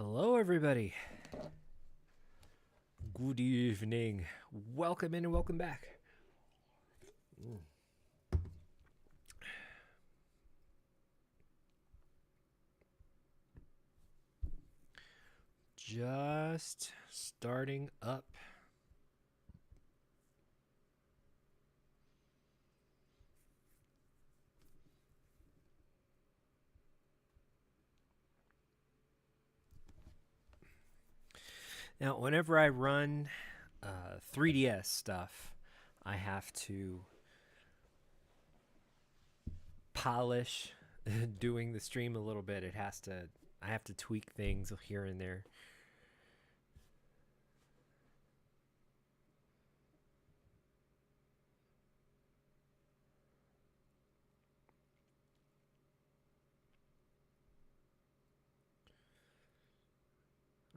Hello, everybody. Good evening. Welcome in and welcome back. Just starting up. Now, whenever I run 3DS stuff, I have to polish doing the stream a little bit. I have to tweak things here and there.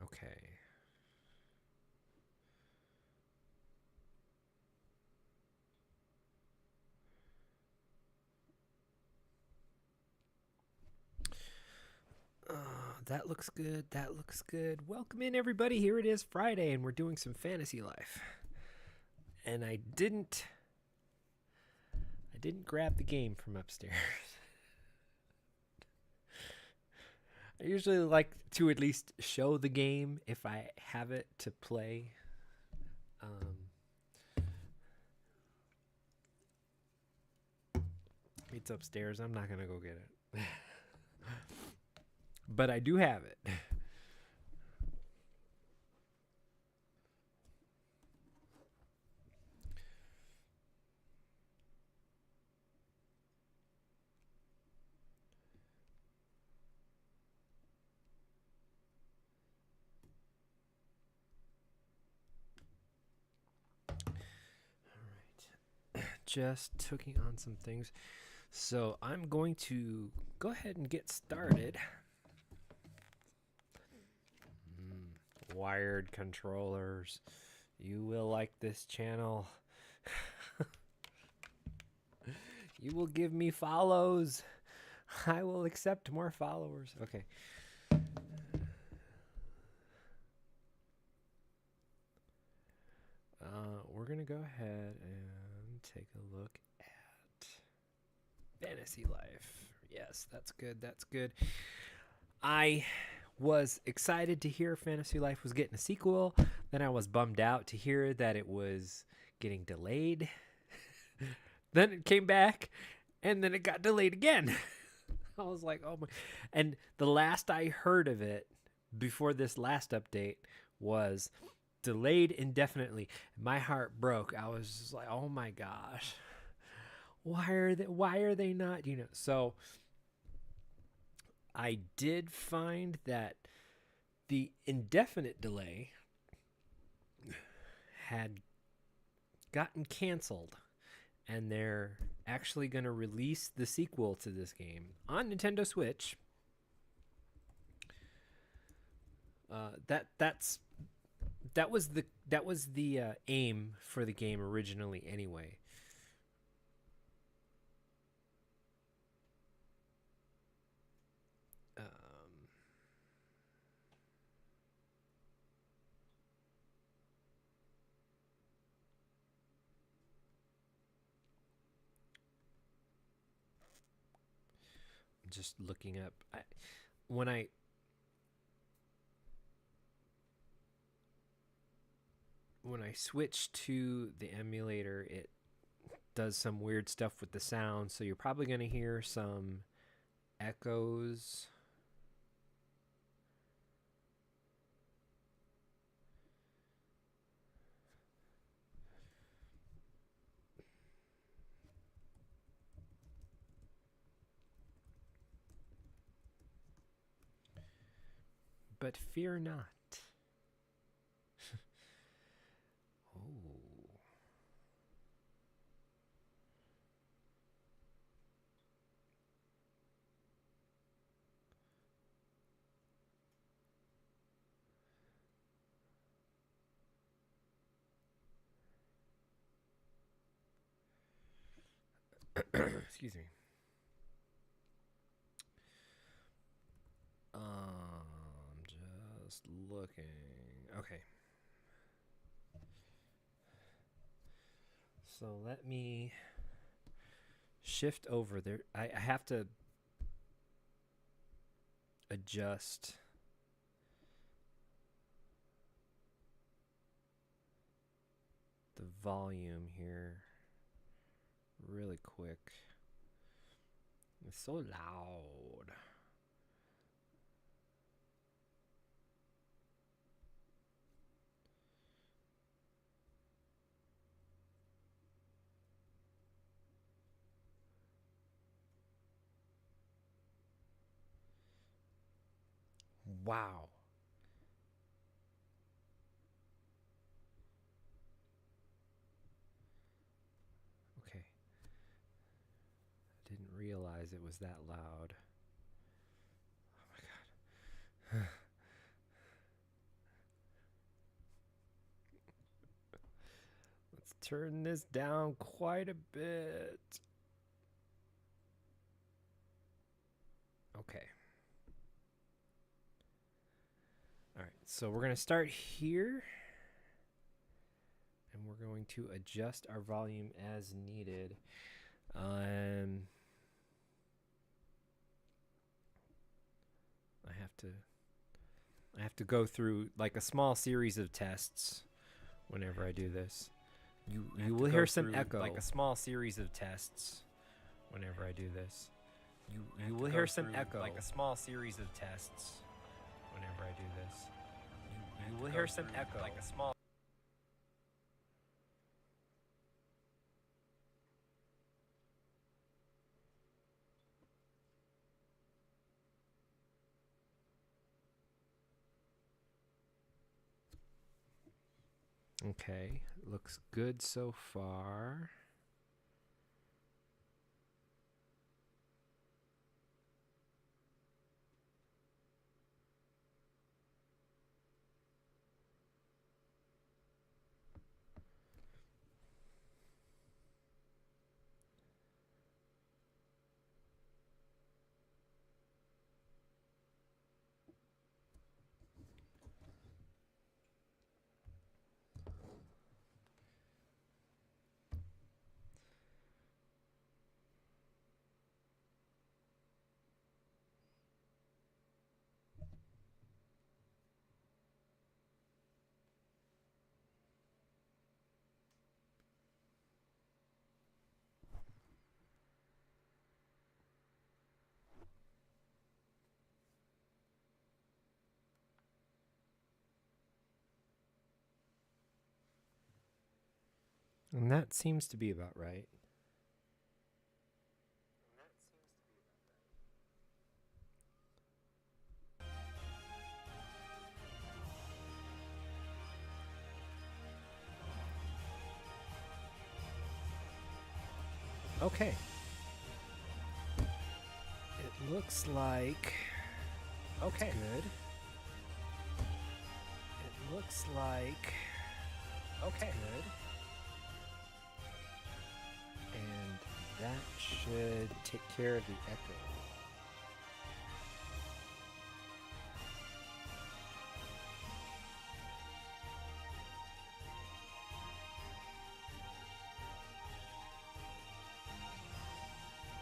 Okay. That looks good. That looks good. Welcome in, everybody. Here it is, Friday, and we're doing some Fantasy Life. And I didn't grab the game from upstairs. I usually like to at least show the game if I have it to play. It's upstairs. I'm not gonna go get it, but I do have it. All right, just taking on some things. So I'm going to go ahead and get started. Wired controllers. You will like this channel. You will give me follows. I will accept more followers. Okay. We're going to go ahead and take a look at Fantasy Life. Yes, that's good. That's good. I was excited to hear Fantasy Life was getting a sequel. Then I was bummed out to hear that it was getting delayed. Then it came back, and then it got delayed again. I was like, oh my. And the last I heard of it before this last update was delayed indefinitely. My heart broke. I was just like, oh my gosh. Why are they not, so I did find that the indefinite delay had gotten canceled, and they're actually going to release the sequel to this game on Nintendo Switch. That was the aim for the game originally, anyway. Just looking up, when I switch to the emulator, it does some weird stuff with the sound, so you're probably going to hear some echoes. But fear not. Oh. Excuse me. looking. Okay. So let me shift over there. I have to adjust the volume here really quick. It's so loud. Wow. Okay. I didn't realize it was that loud. Oh my god. Let's turn this down quite a bit. Okay. All right, so we're going to start here. And we're going to adjust our volume as needed. I have to go through like a small series of tests whenever I do this. You will hear some echo. Like a small series of tests whenever I do this. You will hear some echo. Like a small series of tests whenever I do this. You will hear some echo. Like a small. Okay, looks good so far. And that seems to be about right. Okay. It looks like... Okay. Good. It looks like... Okay. Good. And that should take care of the echo.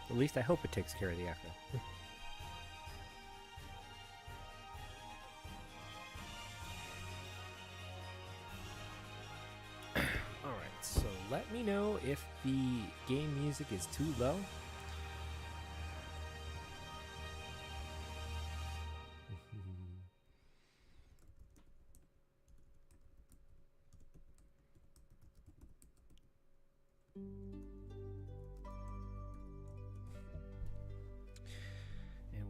At least I hope it takes care of the echo. Alright, so let me know if the game music is too low.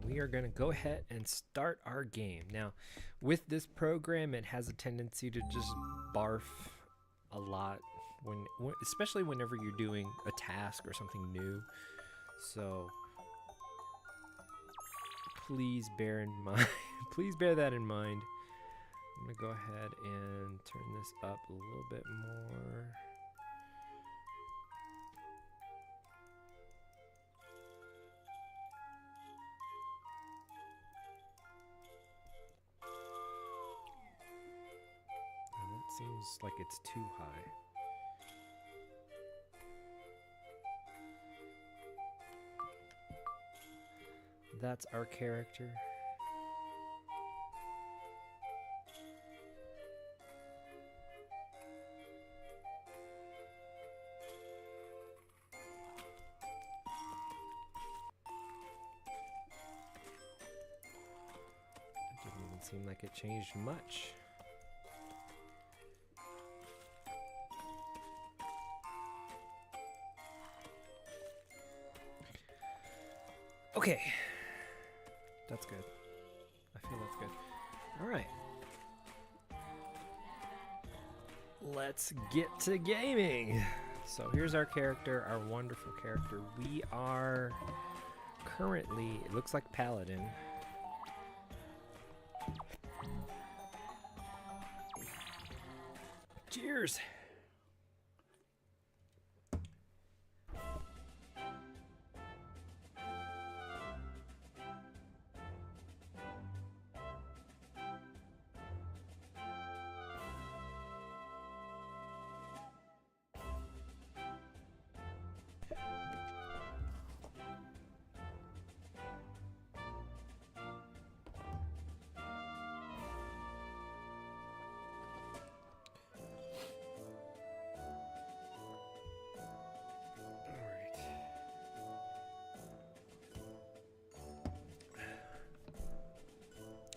We are going to go ahead and start our game. Now, with this program, it has a tendency to just barf a lot, especially whenever you're doing a task or something new. So, please bear in mind, please bear that in mind. I'm going to go ahead and turn this up a little bit more. Seems like it's too high. That's our character. It didn't even seem like it changed much. Okay. That's good. I feel that's good. All right. Let's get to gaming. So here's our character, our wonderful character. We are currently, it looks like Paladin. Cheers.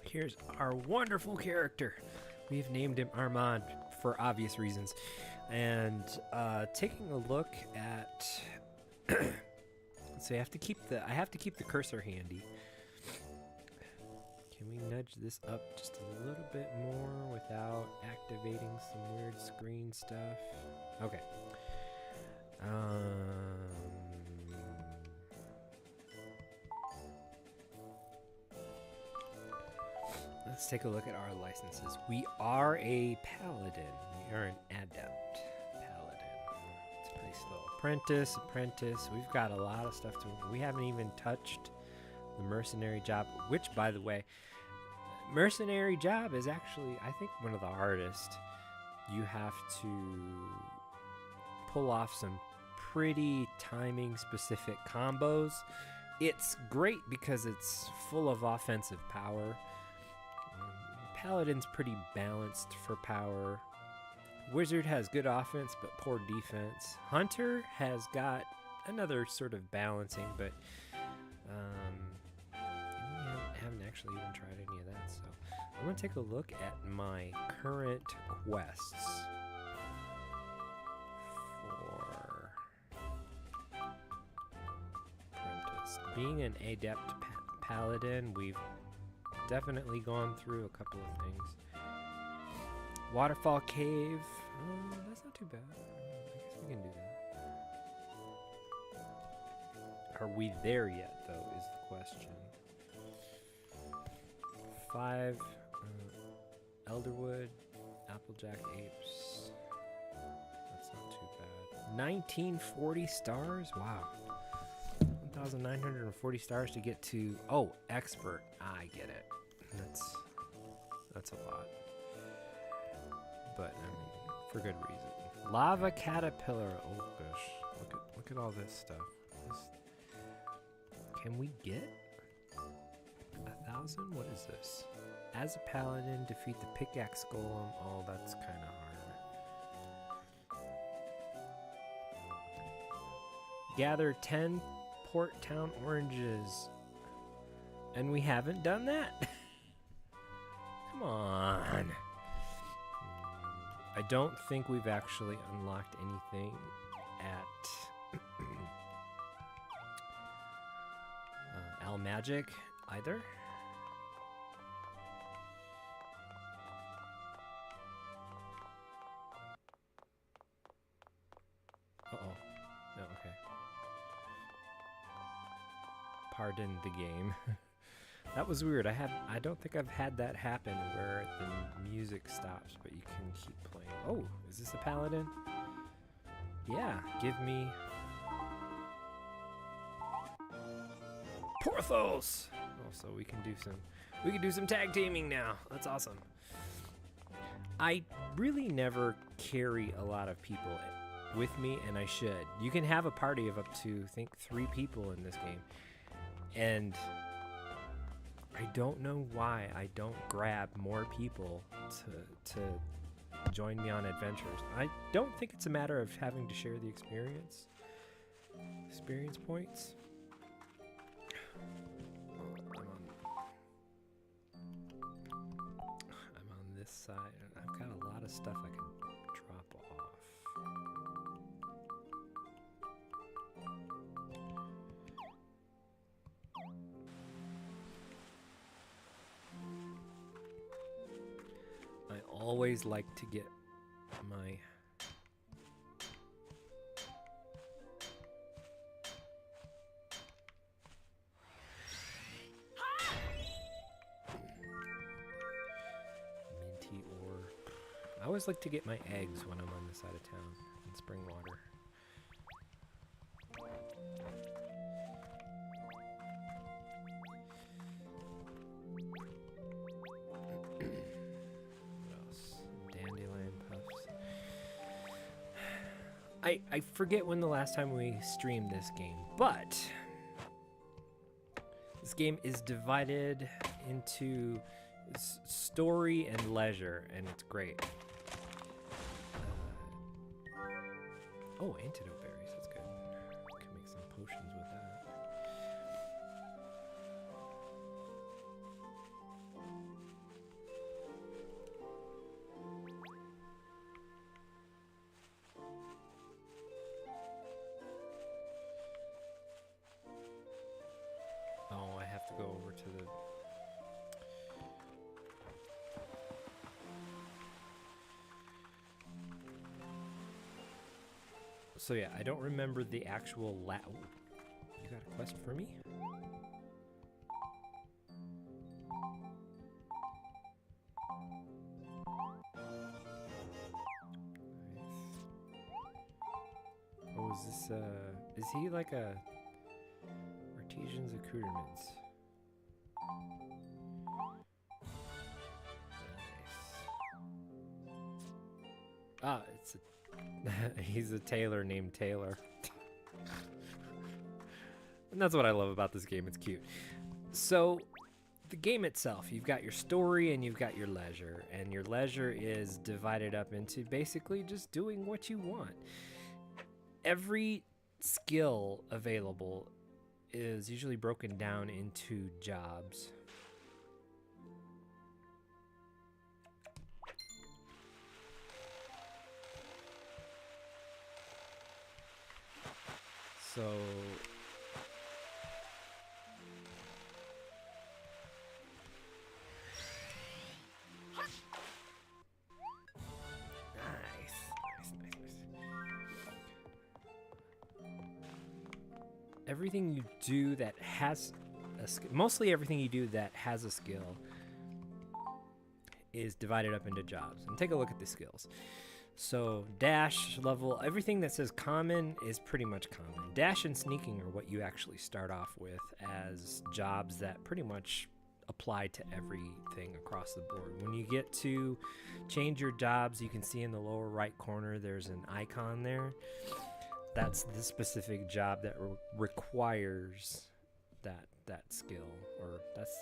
Here's our wonderful character. We've named him Armand for obvious reasons. And taking a look at so I have to keep the cursor handy. Can we nudge this up just a little bit more without activating some weird screen stuff? Okay. Let's take a look at our licenses. We are a paladin. We are an adept paladin. It's pretty slow. Apprentice. We've got a lot of stuff to. We haven't even touched the mercenary job, which, by the way, mercenary job is actually, I think, one of the hardest. You have to pull off some pretty timing-specific combos. It's great because it's full of offensive power. Paladin's pretty balanced for power. Wizard has good offense but poor defense. Hunter has got another sort of balancing, but I haven't actually even tried any of that. So I'm going to take a look at my current quests for Apprentice. Being an adept paladin, we've definitely gone through a couple of things. Waterfall Cave. That's not too bad. I guess we can do that. Are we there yet, though, is the question. 5 Elderwood, Applejack Apes. That's not too bad. 1940 stars? Wow. 1,940 stars to get to... Oh, expert. I get it. That's a lot. But, I mean, for good reason. Lava Caterpillar. Oh, gosh. Look at all this stuff. Can we get 1,000? What is this? As a paladin, defeat the pickaxe golem. Oh, that's kind of hard. Gather 10 Port Town oranges. And we haven't done that? Come on. I don't think we've actually unlocked anything at Almagic either. Uh-oh. No, okay. Pardon the game. That was weird. I don't think I've had that happen where the music stops, but you can keep playing. Oh, is this a paladin? Yeah, give me Porthos. Oh, so we can do some tag teaming now. That's awesome. I really never carry a lot of people with me, and I should. You can have a party of up to, I think, 3 people in this game. And I don't know why I don't grab more people to join me on adventures. I don't think it's a matter of having to share the experience points. I'm on this side, and I've got a lot of stuff I can drop off. I always like to get my minty ore. I always like to get my eggs when I'm on this side of town in spring water. I forget when the last time we streamed this game, but this game is divided into story and leisure, and it's great. Oh, antidote berries, that's good. Can make some potions with that. Oh, I have to go over to the... So yeah, I don't remember the actual Ooh, you got a quest for me? Nice. Oh, is this is he like a artisan's accoutrements? Nice. Ah, it's a he's a tailor named Taylor. And that's what I love about this game. It's cute. So the game itself, you've got your story and you've got your leisure, and your leisure is divided up into basically just doing what you want. Every skill available is usually broken down into jobs. So everything you do that has mostly everything you do that has a skill is divided up into jobs. And take a look at the skills. So dash, level, everything that says common is pretty much common. Dash and sneaking are what you actually start off with as jobs that pretty much apply to everything across the board. When you get to change your jobs, you can see in the lower right corner there's an icon there. That's the specific job that requires that skill, or that's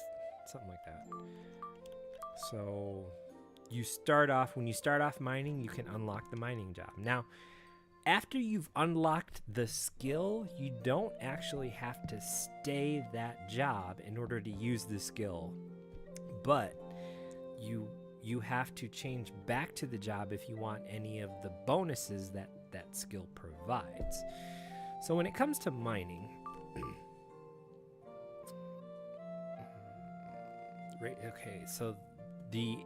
something like that. So when you start off mining, you can unlock the mining job. Now, after you've unlocked the skill, you don't actually have to stay that job in order to use the skill, but you have to change back to the job if you want any of the bonuses that skill provides. So when it comes to mining, right? Okay, so the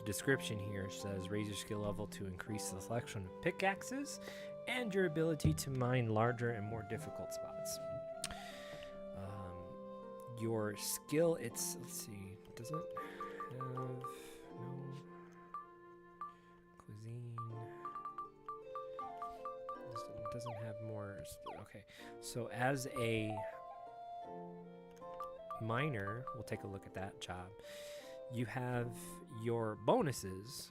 description here says raise your skill level to increase the selection of pickaxes and your ability to mine larger and more difficult spots. Your skill, let's see, does it have no cuisine? It doesn't have more. Okay, so as a miner, we'll take a look at that job. you have your bonuses,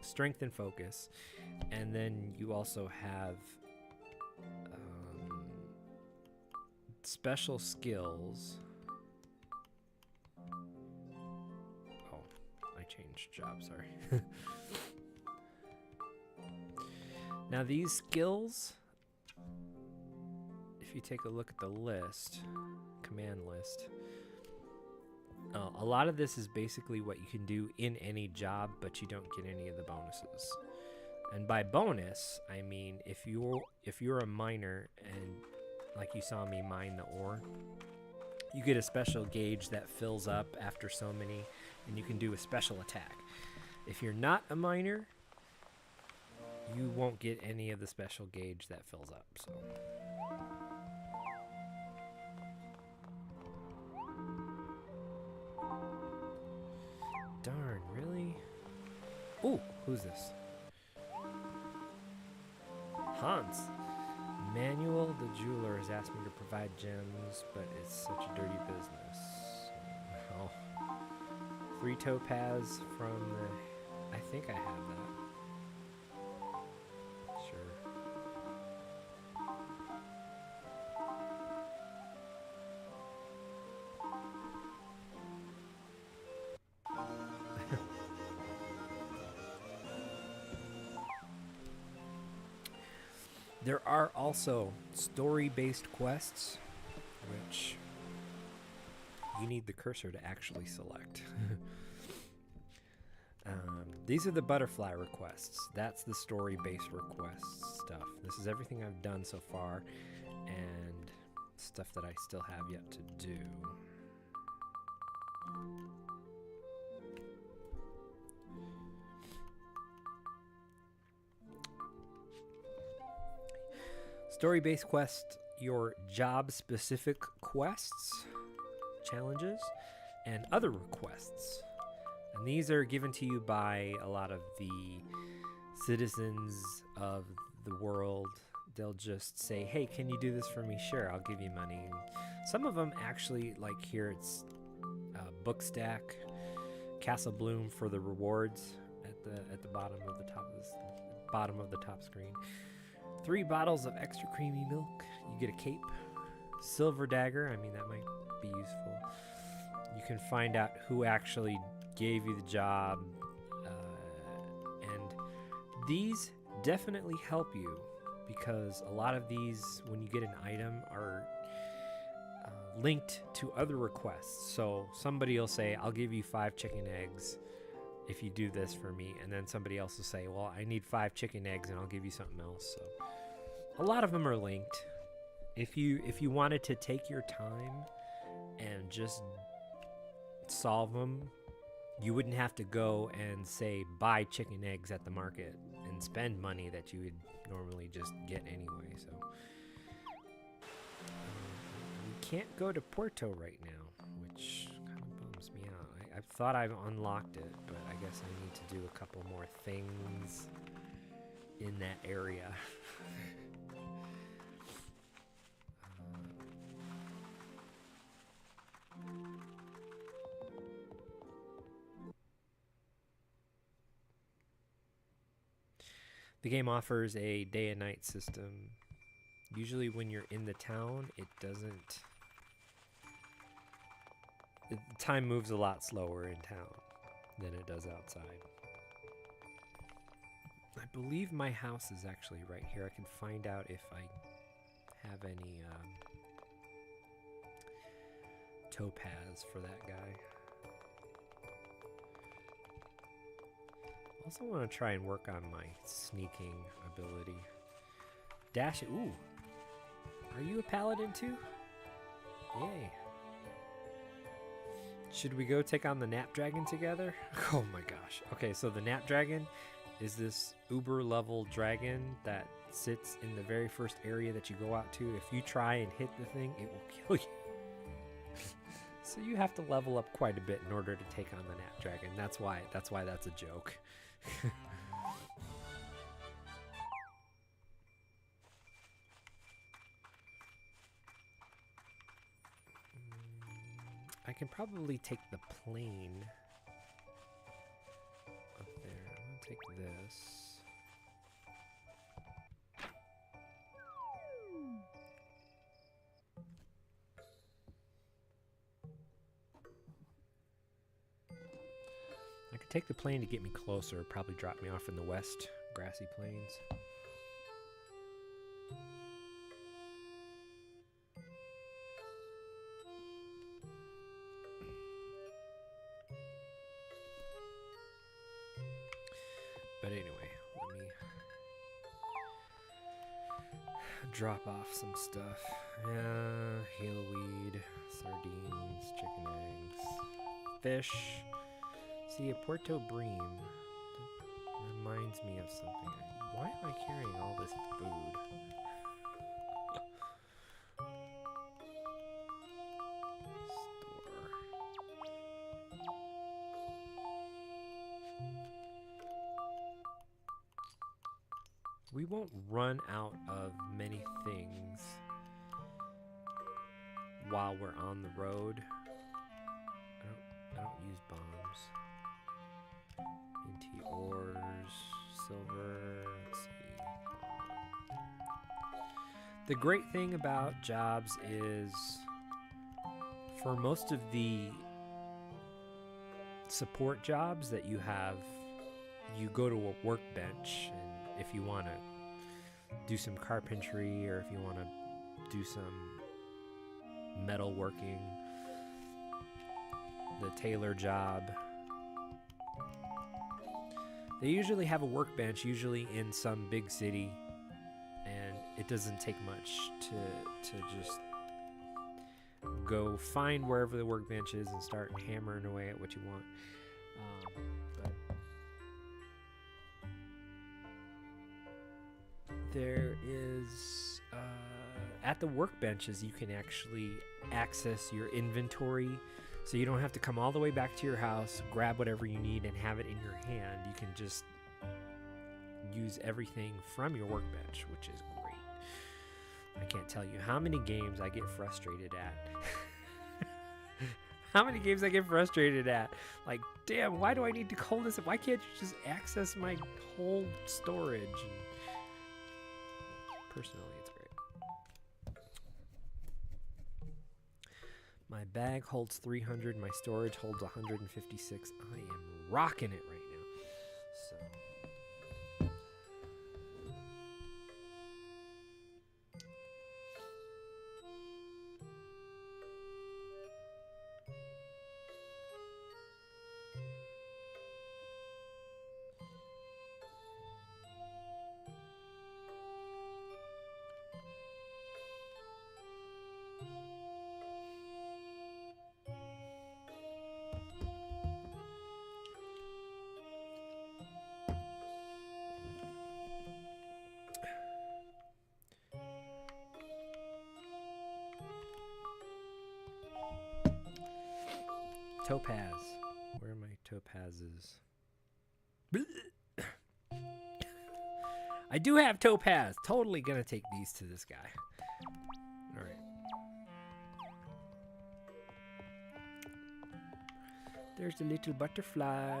strength and focus, and then you also have special skills. Oh, I changed job, sorry. Now these skills, if you take a look at the list, command list, a lot of this is basically what you can do in any job, but you don't get any of the bonuses. And by bonus, I mean if you're a miner and like you saw me mine the ore, you get a special gauge that fills up after so many, and you can do a special attack. If you're not a miner, you won't get any of the special gauge that fills up. So darn, really? Ooh, who's this? Hans. Manuel the jeweler has asked me to provide gems, but it's such a dirty business. Oh. 3 topaz from the... I think I have that. Sure. There are also story-based quests, which you need the cursor to actually select. These are the butterfly requests. That's the story-based request stuff. This is everything I've done so far, and stuff that I still have yet to do. Story-based quest, your job-specific quests, challenges, and other requests. And these are given to you by a lot of the citizens of the world. They'll just say, hey, can you do this for me? Sure, I'll give you money. And some of them actually, like here it's Bookstack, Castle Bloom for the rewards at the bottom of the top screen. 3 bottles of extra creamy milk. You get a cape. Silver dagger. I mean, that might be useful. You can find out who actually gave you the job. And these definitely help you, because a lot of these, when you get an item, are linked to other requests. So somebody will say, I'll give you 5 chicken eggs if you do this for me, and then somebody else will say, well, I need 5 chicken eggs and I'll give you something else. So a lot of them are linked. If you wanted to take your time and just solve them, you wouldn't have to go and say buy chicken eggs at the market and spend money that you would normally just get anyway. So we can't go to Puerto right now, which kind of bums me out. I thought I've unlocked it, but I guess I need to do a couple more things in that area. The game offers a day and night system. Usually when you're in the town, it doesn't... The time moves a lot slower in town than it does outside. I believe my house is actually right here. I can find out if I have any topaz for that guy. Also want to try and work on my sneaking ability. Dash it. Ooh. Are you a paladin too? Yay. Should we go take on the Nap Dragon together? Oh my gosh. Okay, so the Nap Dragon is this uber level dragon that sits in the very first area that you go out to. If you try and hit the thing, it will kill you. So you have to level up quite a bit in order to take on the Nap Dragon. That's why that's a joke. I can probably take the plane up there. I'm gonna take this. I could take the plane to get me closer, probably drop me off in the west grassy plains. But anyway, let me drop off some stuff. Yeah, haleweed, sardines, chicken eggs, fish. See, a Puerto Bream reminds me of something. Why am I carrying all this food? Store. We won't run out of many things while we're on the road. I don't use bombs. Minty ores, silver, let's see. The great thing about jobs is for most of the support jobs that you have, you go to a workbench, and if you want to do some carpentry or if you want to do some metal working, the tailor job, they usually have a workbench, usually in some big city, and it doesn't take much to just go find wherever the workbench is and start hammering away at what you want. But there is, at the workbenches, you can actually access your inventory. So you don't have to come all the way back to your house, grab whatever you need, and have it in your hand. You can just use everything from your workbench, which is great. I can't tell you how many games I get frustrated at. How many games I get frustrated at. Like, damn, why do I need to call this? Why can't you just access my whole storage? And personally, it's great. My bag holds 300. My storage holds 156. I am rocking it right now. So. Topaz. Where are my topazes? I do have topaz. Totally gonna take these to this guy. Alright. There's the little butterfly.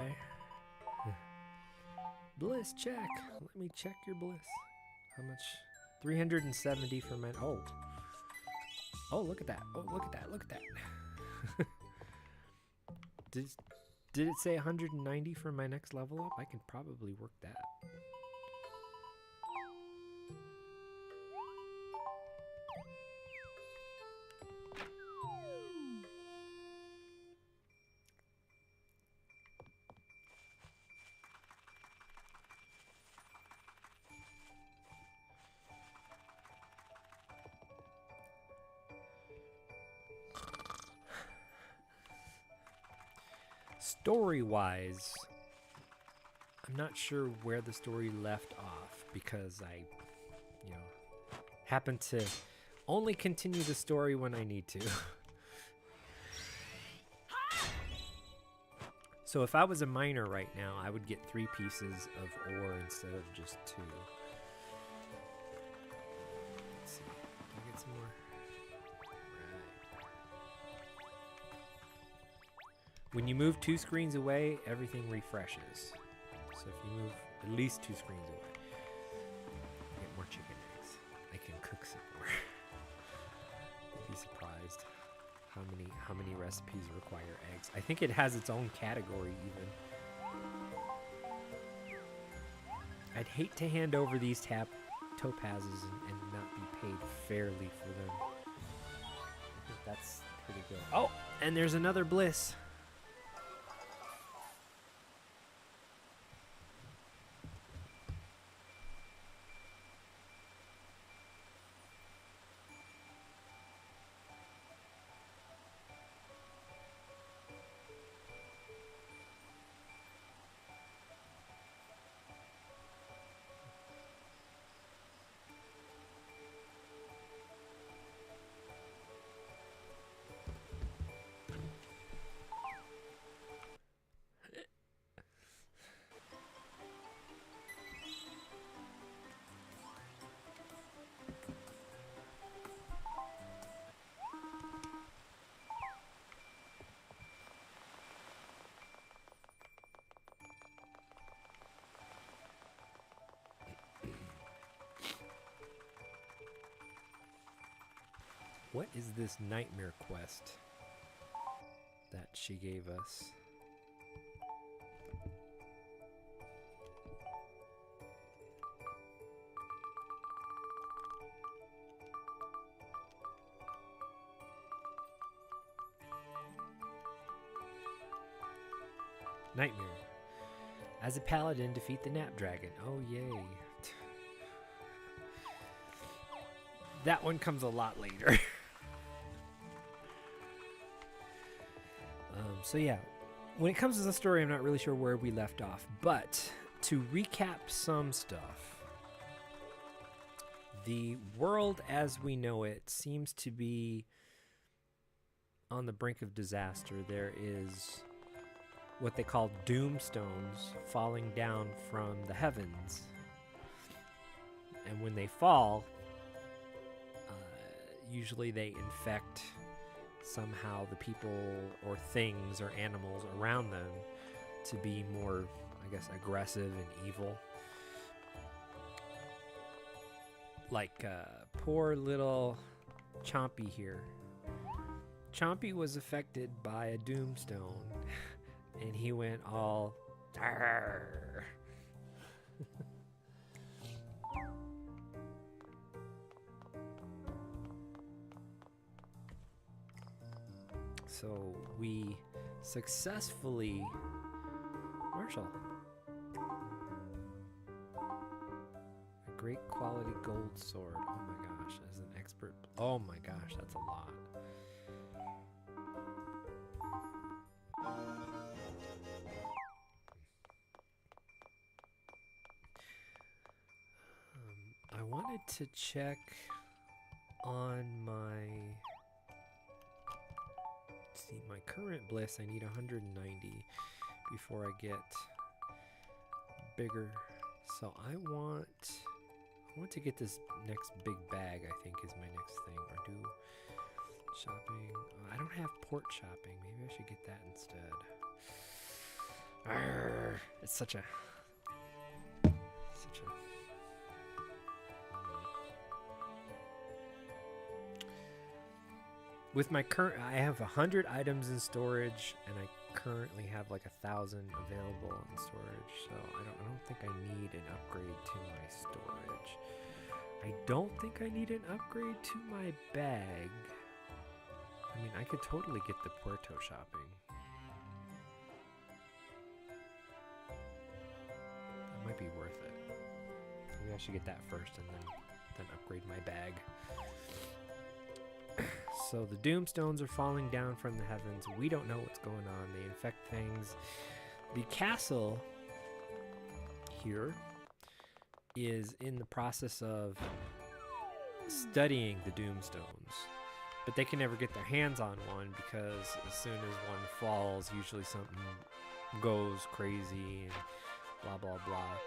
Bliss check. Let me check your bliss. How much? 370 for my... Oh. Oh, look at that. Oh, look at that. Look at that. Did it say 190 for my next level up? I can probably work that. Story-wise, I'm not sure where the story left off because I, happen to only continue the story when I need to. So if I was a miner right now, I would get 3 pieces of ore instead of just 2. Let's see. Can I get some more? Right. When you move 2 screens away, everything refreshes. So if you move at least 2 screens away, you get more chicken eggs. I can cook some more. You'd be surprised how many recipes require eggs. I think it has its own category even. I'd hate to hand over these topazes and not be paid fairly for them. I think that's pretty good. Oh, and there's another bliss. What is this nightmare quest that she gave us? Nightmare. As a paladin, defeat the Nap Dragon. Oh, yay. That one comes a lot later. So yeah, when it comes to the story, I'm not really sure where we left off, but to recap some stuff, the world as we know it seems to be on the brink of disaster. There is what they call doomstones falling down from the heavens, and when they fall, usually they infect somehow the people or things or animals around them to be more, I guess, aggressive and evil. Like poor little Chompy here. Chompy was affected by a doomstone and he went all Arr. So we successfully, Marshall, a great quality gold sword. Oh my gosh, as an expert. Oh my gosh, that's a lot. I wanted to check on my. See, my current bliss, I need 190 before I get bigger. So I want to get this next big bag, I think is my next thing. Or do shopping. I don't have port shopping. Maybe I should get that instead. Arrgh, it's such a with my current, I have 100 items in storage, and I currently have like 1,000 available in storage. So I don't think I need an upgrade to my storage. I don't think I need an upgrade to my bag. I mean, I could totally get the Puerto shopping. That might be worth it. Maybe I should get that first and then upgrade my bag. So the doomstones are falling down from the heavens. We don't know what's going on. They infect things. The castle here is in the process of studying the doomstones, but they can never get their hands on one because as soon as one falls, usually something goes crazy and blah blah blah.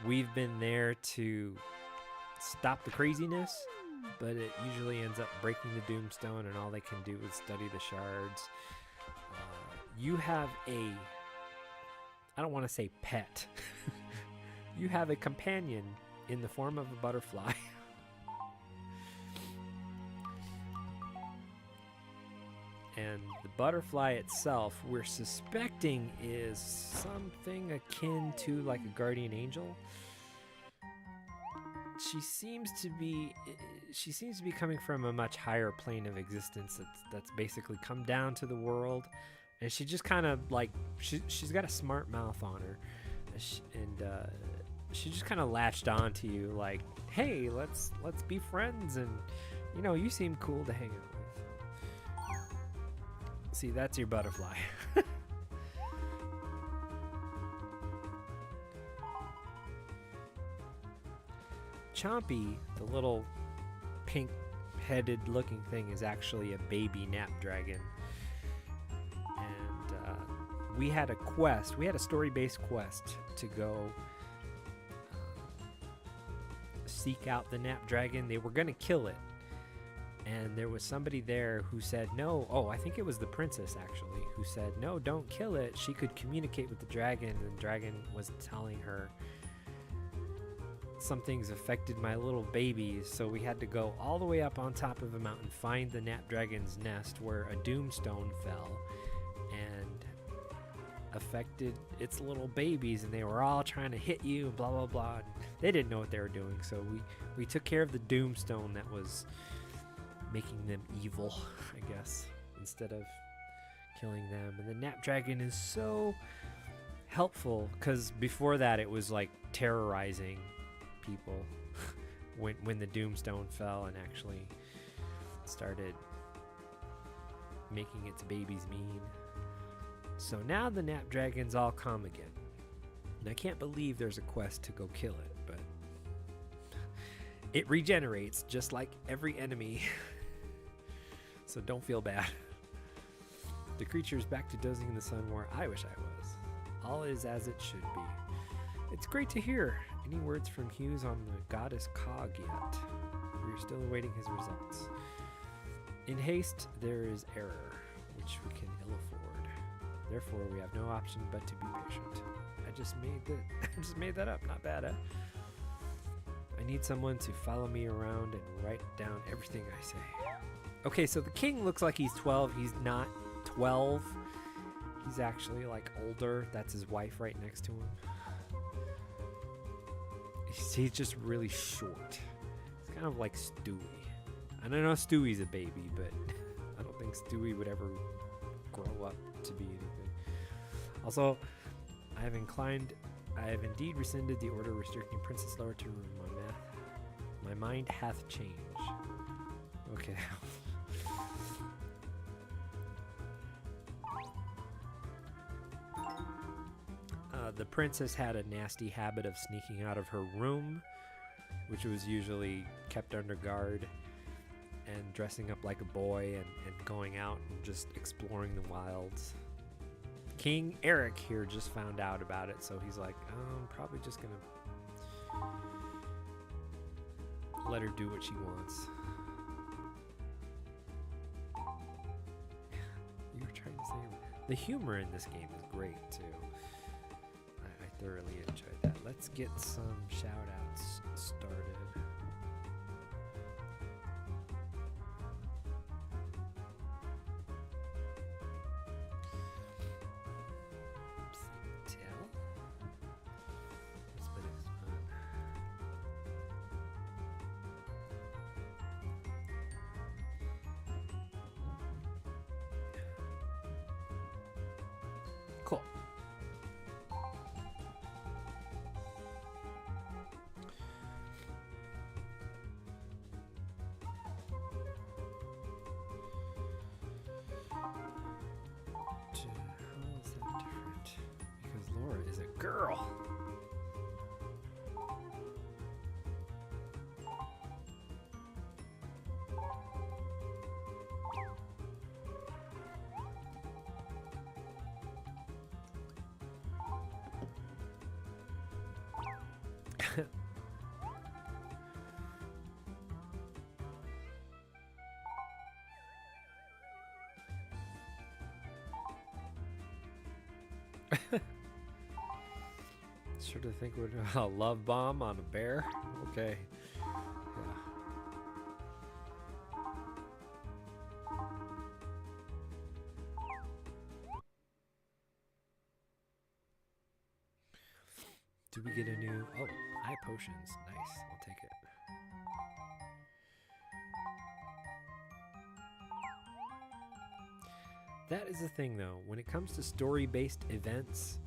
We've been there to stop the craziness, but it usually ends up breaking the doomstone, and all they can do is study the shards. you have a, I don't want to say pet, you have a companion in the form of a butterfly. And the butterfly itself, we're suspecting, is something akin to like a guardian angel. She seems to be coming from a much higher plane of existence that's basically come down to the world, and she just kind of like she's got a smart mouth on her, and she just kind of latched on to you like, hey, let's be friends, and you know, you seem cool to hang out with. See, that's your butterfly. Chompy, the little pink-headed looking thing, is actually a baby Napdragon. And we had a quest. We had a story-based quest to go seek out the Napdragon. They were going to kill it. And there was somebody there who said, no, I think it was the princess actually, who said, no, don't kill it. She could communicate with the dragon, and the dragon was telling her, something's affected my little babies. So we had to go all the way up on top of a mountain, find the Napdragon's nest where a doomstone fell and affected its little babies, and they were all trying to hit you and blah, blah, blah. And they didn't know what they were doing. So we took care of the doomstone that was making them evil, I guess, instead of killing them. And the Napdragon is so helpful, because before that it was like terrorizing people when the doomstone fell and actually started making its babies mean. So now the Napdragon's all calm again, and I can't believe there's a quest to go kill it, but it regenerates just like every enemy. So don't feel bad. The creature's back to dozing in the sun where I wish I was. All is as it should be. It's great to hear. Any words from Hughes on the goddess Cog yet? We're still awaiting his results. In haste, there is error, which we can ill afford. Therefore, we have no option but to be patient. I just made that up. Not bad, huh? I need someone to follow me around and write down everything I say. Okay, so the king looks like he's 12. He's not 12. He's actually like older. That's his wife right next to him. He's just really short. It's kind of like Stewie. I don't know Stewie's a baby, but I don't think Stewie would ever grow up to be anything. Also, I have indeed rescinded the order restricting Princess Laura to room. My mind hath changed. Okay. The princess had a nasty habit of sneaking out of her room, which was usually kept under guard, and dressing up like a boy and going out and just exploring the wilds. King Eric here just found out about it, so he's like, I'm probably just gonna let her do what she wants. You were trying to say the humor in this game is great too. I thoroughly enjoyed that. Let's get some shout outs started. Cool. monster to think would a love bomb on a bear? Okay. Yeah. Do we get a new... Oh, eye potions. Nice. I'll take it. That is the thing, though. When it comes to story-based events,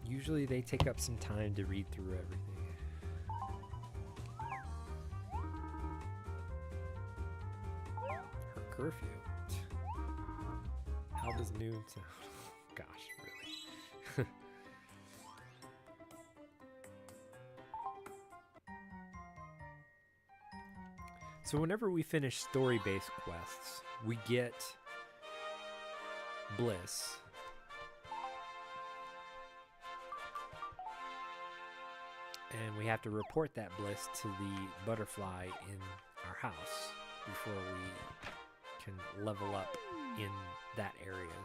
usually they take up some time to read through everything. Her curfew. How does noon sound? Gosh, really. So whenever we finish story-based quests, we get bliss. And we have to report that bliss to the butterfly in our house before we can level up in that area.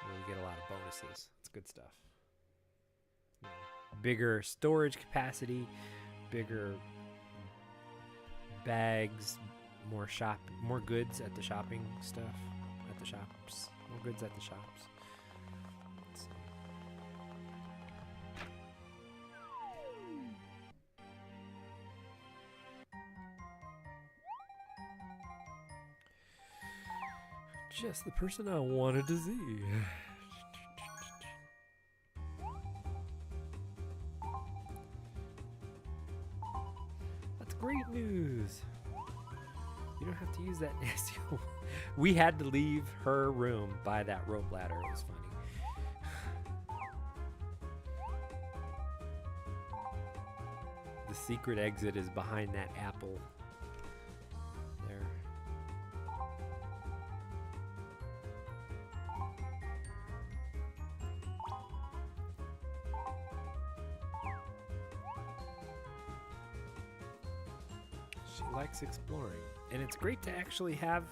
Where we get a lot of bonuses. It's good stuff. You know, bigger storage capacity, bigger bags, more goods at the shopping stuff. At the shops. More goods at the shops. Let's see. Just the person I wanted to see. That's great news. You don't have to use that nasty. We had to leave her room by that rope ladder. It was funny. The secret exit is behind that apple. There. She likes exploring. And it's great to actually have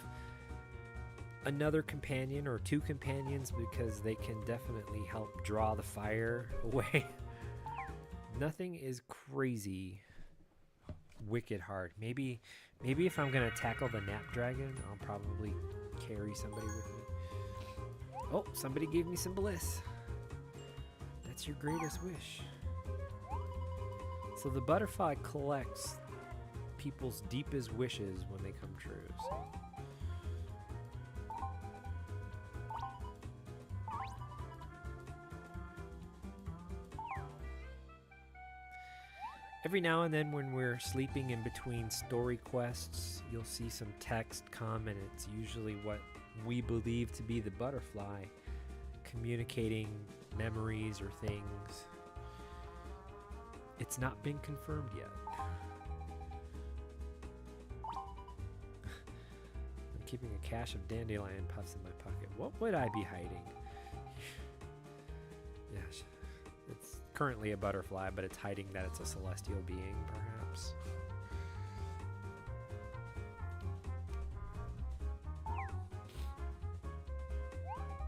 another companion or two companions because they can definitely help draw the fire away. Nothing is crazy wicked hard. Maybe if I'm gonna tackle the Nap Dragon, I'll probably carry somebody with me. Oh, somebody gave me some bliss. That's your greatest wish. So the butterfly collects people's deepest wishes when they come true. So. Every now and then when we're sleeping in between story quests, you'll see some text come, and it's usually what we believe to be the butterfly communicating memories or things. It's not been confirmed yet. I'm keeping a cache of dandelion puffs in my pocket. What would I be hiding? Yes. It's currently a butterfly, but it's hiding that it's a celestial being, perhaps.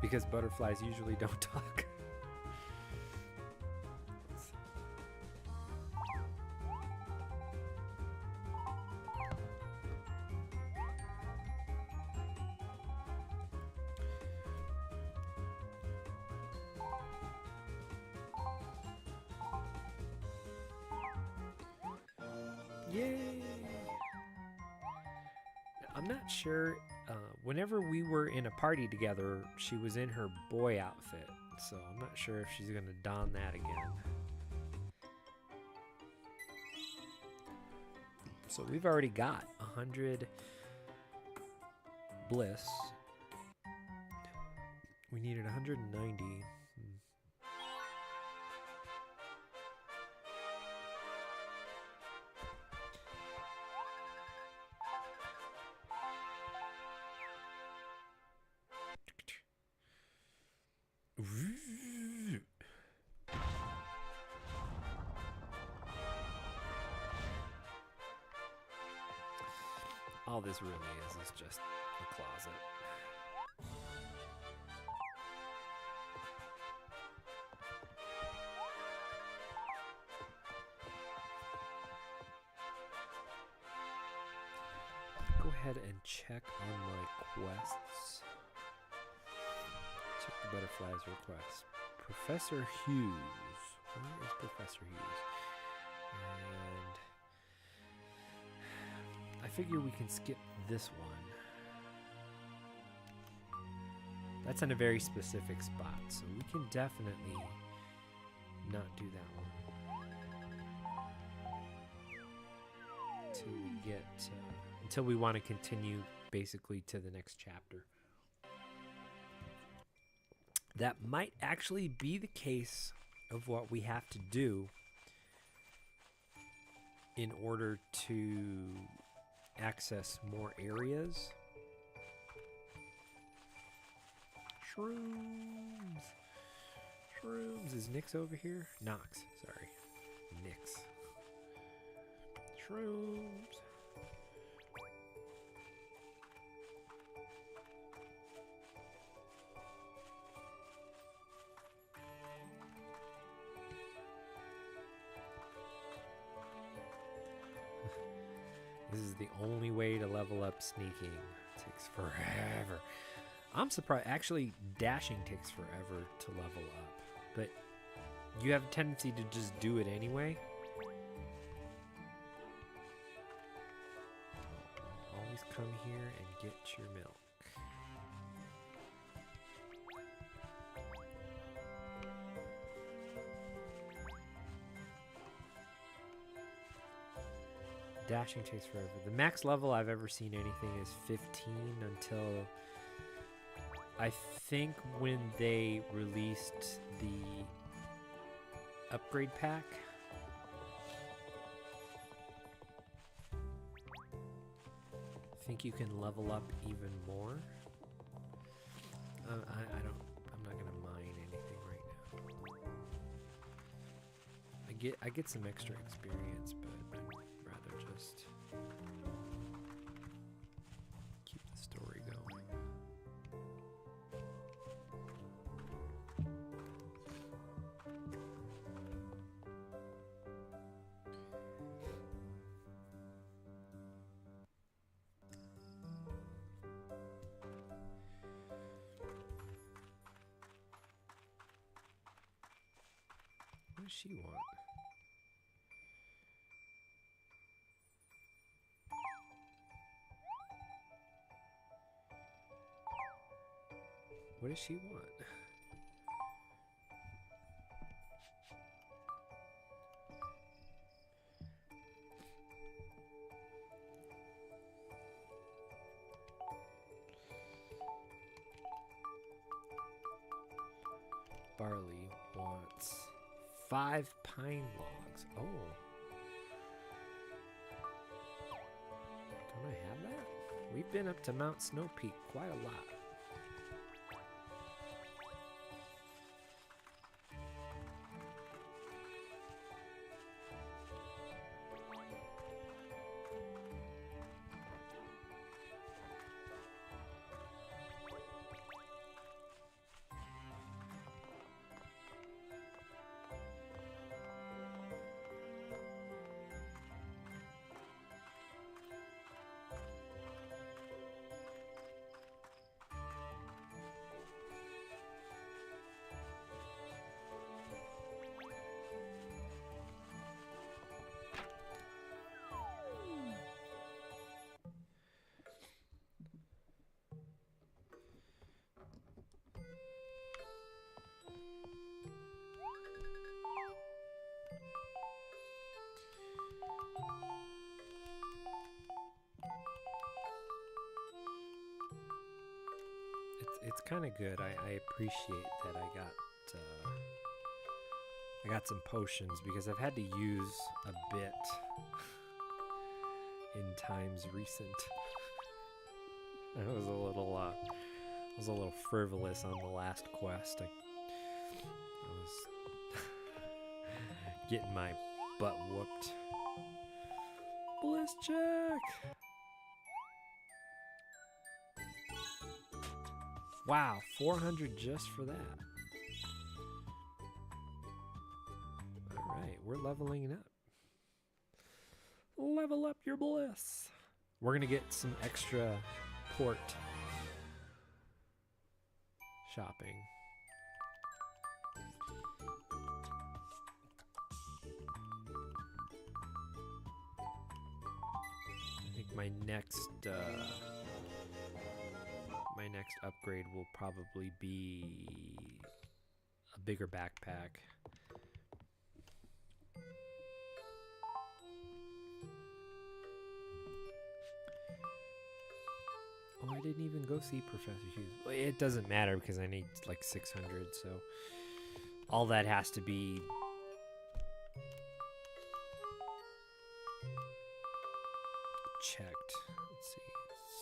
Because butterflies usually don't talk. Yay! I'm not sure. Whenever we were in a party together, she was in her boy outfit, so I'm not sure if she's gonna don that again. So we've already got 100 bliss. We needed 190. All this really is just a closet. ahead and check on my quests. Check the butterfly's request. Professor Hughes. Where is Professor Hughes? And I figure we can skip this one. That's in a very specific spot, so we can definitely not do that one until we want to continue basically to the next chapter. That might actually be the case of what we have to do in order to access more areas. Shrooms. Shrooms. Is Nyx over here? Nox. Sorry. Nyx. Shrooms. This is the only way to level up sneaking. It takes forever. I'm surprised. Actually, dashing takes forever to level up. But you have a tendency to just do it anyway. Always come here and get your milk. Dashing takes forever. The max level I've ever seen anything is 15 until I think when they released the upgrade pack. I think you can level up even more. I'm not gonna mine anything right now. I get some extra experience, but I'd rather just keep the story going. What does she want? What does she want? Barley wants 5 pine logs. Oh. Don't I have that? We've been up to Mount Snow Peak quite a lot. It's kind of good. I appreciate that I got some potions because I've had to use a bit in times recent. I was a little frivolous on the last quest. I was getting my butt whooped. Bliss check. Wow, 400 just for that. All right, we're leveling it up. Level up your bliss. We're gonna get some extra port shopping. I think my next upgrade will probably be a bigger backpack. Oh, I didn't even go see Professor Hughes. Well, it doesn't matter because I need like 600, so all that has to be checked. Let's see.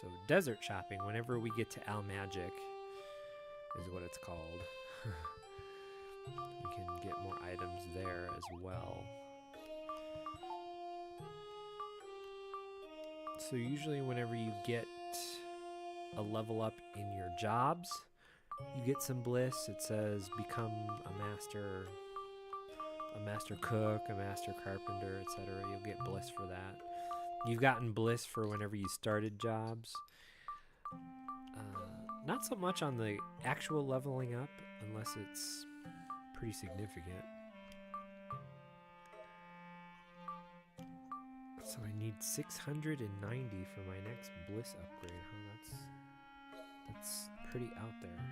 So desert shopping, whenever we get to Al Magic, is what it's called. We can get more items there as well. So usually whenever you get a level up in your jobs, you get some bliss. It says become a master cook, a master carpenter, etc. You'll get bliss for that. You've gotten bliss for whenever you started jobs. Not so much on the actual leveling up, unless it's pretty significant. So I need 690 for my next bliss upgrade. Huh? That's pretty out there.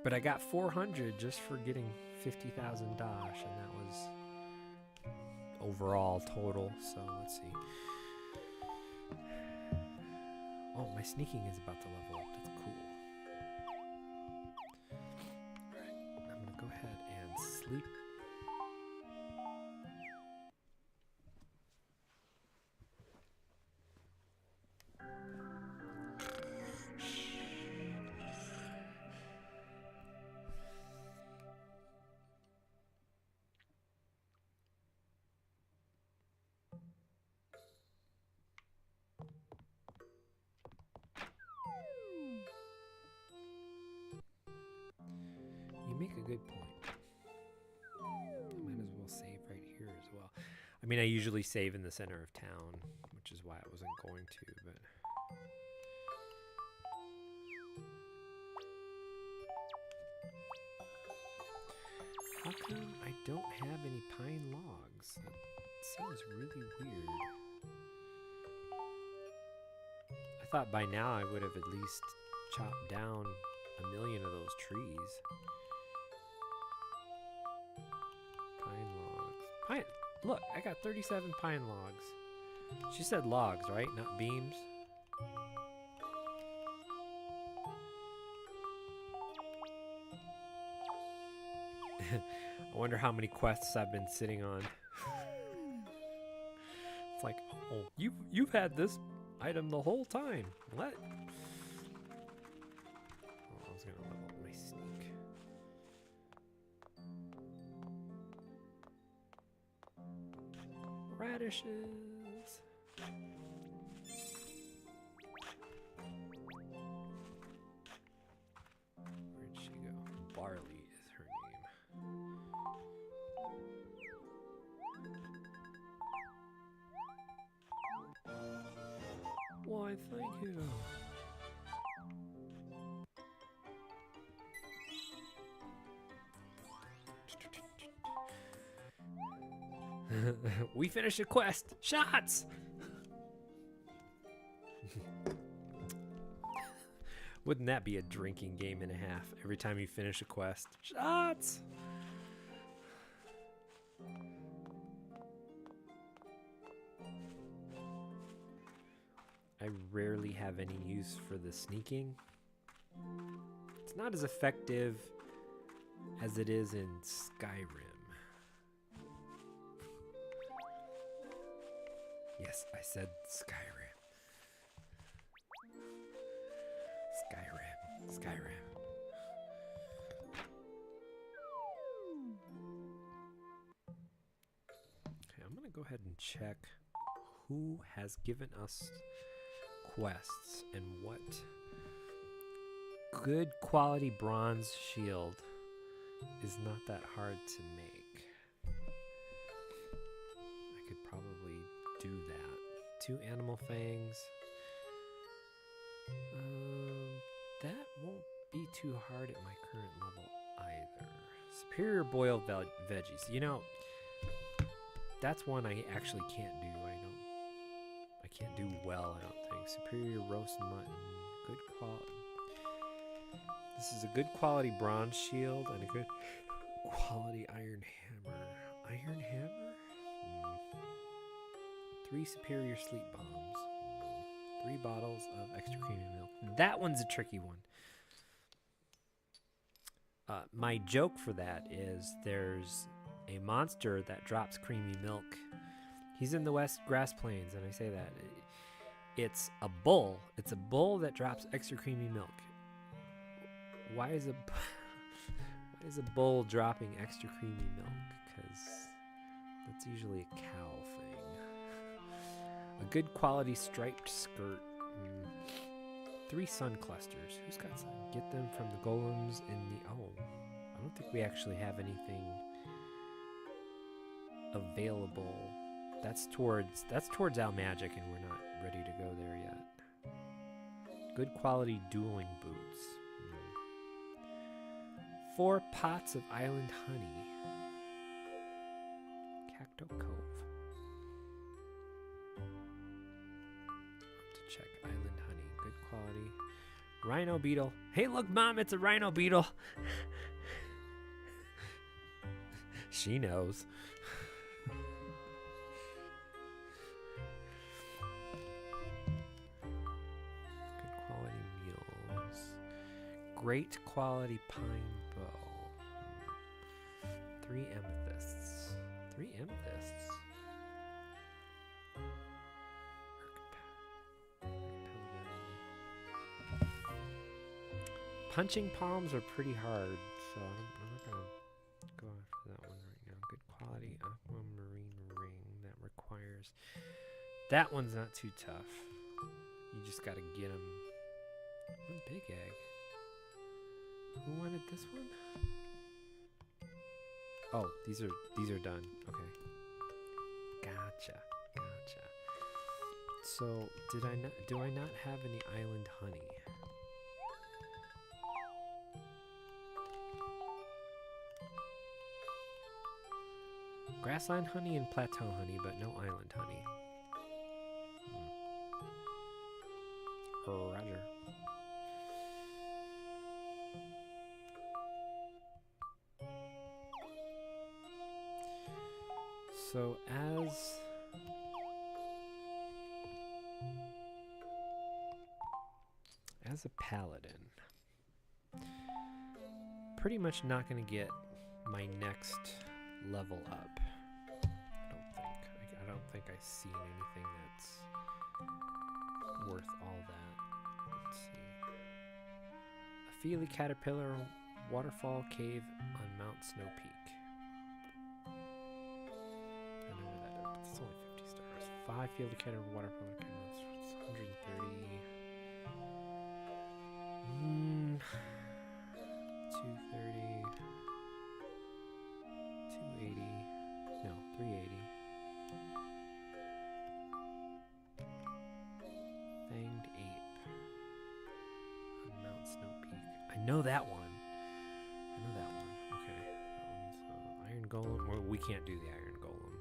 But I got 400 just for getting 50,000 Dash, and that was overall total. So let's see. Oh, my sneaking is about to level up. That's cool. Alright, I'm gonna go ahead and sleep. You make a good point. I might as well save right here as well. I mean, I usually save in the center of town, which is why I wasn't going to, but... How come I don't have any pine logs? That seems really weird. I thought by now I would have at least chopped down 1,000,000 of those trees. Pine logs. Pine. Look, I got 37 pine logs. She said logs, right? Not beams. I wonder how many quests I've been sitting on. It's like, oh, you've had this item the whole time. What? Oh, I was gonna level up my sneak. Radishes. Where'd she go? Barley is her name. Why, thank you. We finished a quest. Shots! Wouldn't that be a drinking game and a half every time you finish a quest? Shots! I rarely have any use for the sneaking. It's not as effective as it is in Skyrim. Yes, I said Skyrim. Skyrim. Okay, I'm gonna go ahead and check who has given us quests and what. Good quality bronze shield is not that hard to make. 2 animal fangs. That won't be too hard at my current level either. Superior boiled veggies. You know, that's one I actually can't do. I can't do well, I don't think. Superior roast mutton. Good quality. This is a good quality bronze shield and a good quality iron hammer. Iron hammer? 3 superior sleep bombs. 3 bottles of extra creamy milk. That one's a tricky one. My joke for that is there's a monster that drops creamy milk. He's in the West Grass Plains, and I say that. It's a bull. It's a bull that drops extra creamy milk. Why is a bull dropping extra creamy milk? Because that's usually a cow thing. A good quality striped skirt. 3 sun clusters. Who's got some? Get them from the golems in the... Oh, I don't think we actually have anything available. That's towards Al Magic, and we're not ready to go there yet. Good quality dueling boots. 4 pots of island honey. Cacto Cove. To check island honey. Good quality. Rhino beetle. Hey, look, Mom, it's a rhino beetle. She knows. Good quality mules. Great quality pine bow. 3 amethysts. 3 amethysts. Punching palms are pretty hard, so I'm not gonna go after that one right now. Good quality aquamarine ring that requires. That one's not too tough. You just gotta get them. One big egg. Who wanted this one? Oh, these are done. Okay. Gotcha. So do I not have any island honey? Grassland honey and plateau honey, but no island honey. Roger. So as a paladin, pretty much not going to get my next level up. I don't think I've seen anything that's worth all that. Let's see. Ophelia Caterpillar Waterfall Cave on Mount Snow Peak. I know where that is, but it's only 50 stars. 5 Field Caterpillar Waterfall Cave. It's 130. 230. 280. No, 380. Fanged Ape on Mount Snow Peak. I know that one. Okay. That one's Iron Golem. Well, we can't do the Iron Golem.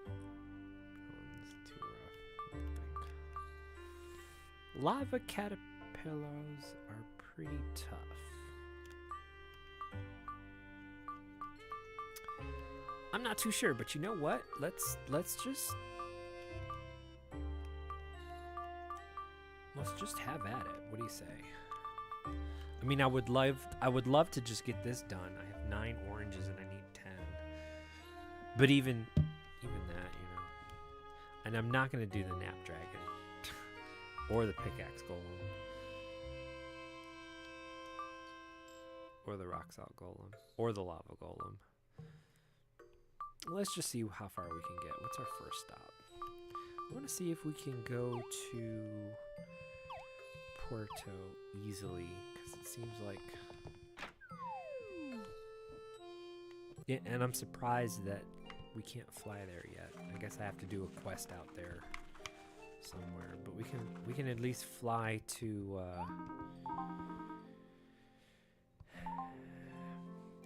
That one's too rough, I think. Lava caterpillars are pretty tough. I'm not too sure, but you know what? Let's just have at it. What do you say? I mean, I would love to just get this done. I have 9 oranges and I need 10. But even that, you know. And I'm not gonna do the Nap Dragon or the Pickaxe Golem or the Rock Salt Golem or the Lava Golem. Let's just see how far we can get. What's our first stop? I want to see if we can go to Puerto easily, because it seems like... Yeah, and I'm surprised that we can't fly there yet. I guess I have to do a quest out there somewhere, but we can at least fly to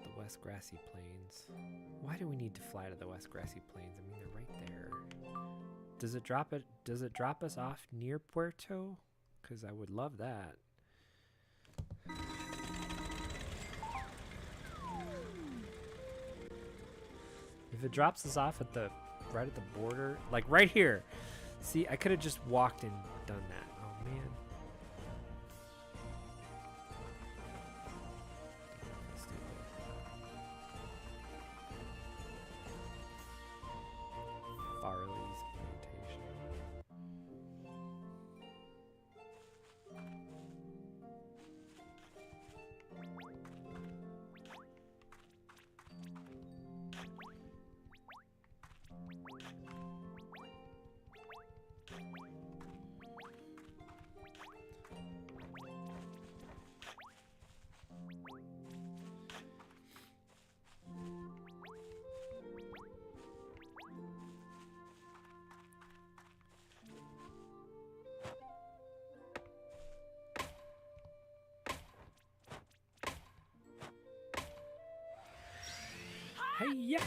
the West Grassy Plains. Why do we need to fly to the West Grassy Plains? I mean, they're right there. Does it drop it? Does it drop us off near Puerto? Because I would love that. If it drops us off at the right at the border, like right here. See, I could have just walked and done that. Oh man. Farley's plantation. Hey-ya!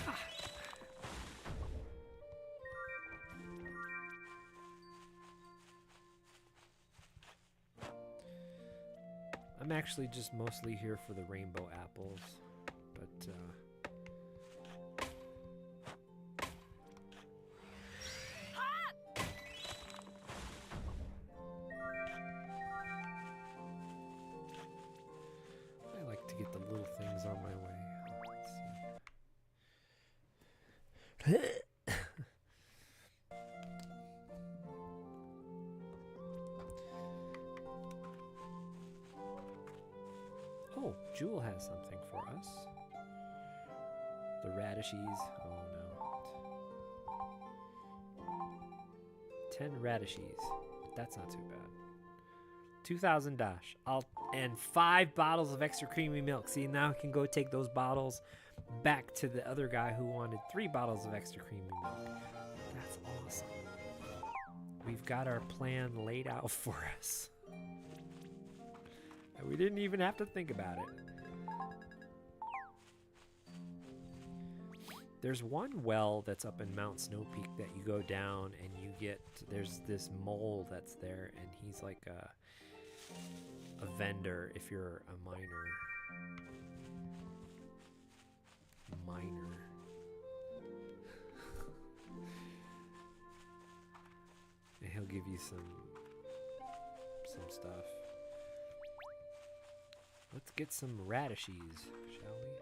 I'm actually just mostly here for the rainbow apples, but I like to get the little things on my way. Let's see. Oh, Jewel has something for us. The radishes. Oh no. 10 radishes. That's not too bad. 2,000 dash. And 5 bottles of extra creamy milk. See, now I can go take those bottles back to the other guy who wanted 3 bottles of extra creamy milk. That's awesome. We've got our plan laid out for us. And we didn't even have to think about it. There's one well that's up in Mount Snow Peak that you go down and you get, there's this mole that's there, and he's like a vendor if you're a miner. And he'll give you some stuff. Let's get some radishes, shall we?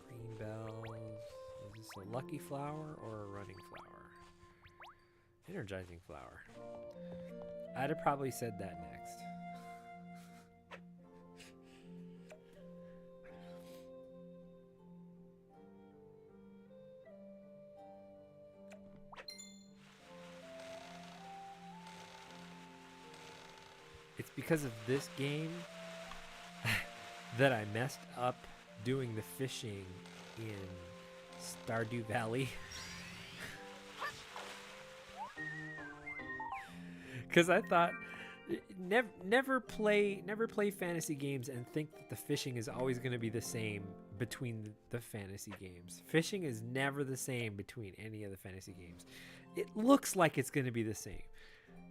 Green bells. Is this a lucky flower or a running flower? Energizing flower. I'd have probably said that next. It's because of this game that I messed up doing the fishing in Stardew Valley. Because I thought, never play fantasy games and think that the fishing is always going to be the same between the fantasy games. Fishing is never the same between any of the fantasy games. It looks like it's going to be the same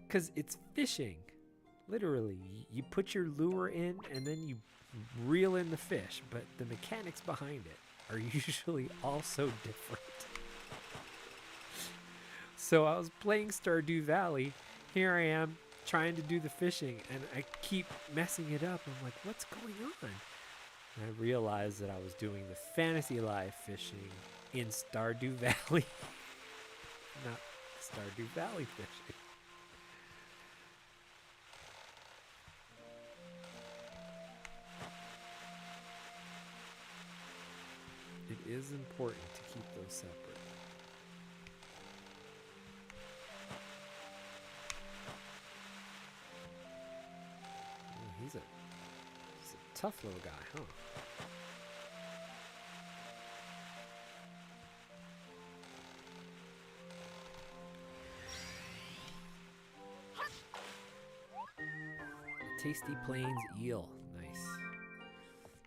because it's fishing. Literally, you put your lure in and then you reel in the fish, but the mechanics behind it are usually also different. So I was playing Stardew Valley. Here I am trying to do the fishing and I keep messing it up. I'm like, what's going on? And I realized that I was doing the Fantasy Life fishing in Stardew Valley, not Stardew Valley fishing. It is important to keep those separate. Oh, he's a tough little guy, huh? Tasty Plains eel. Nice.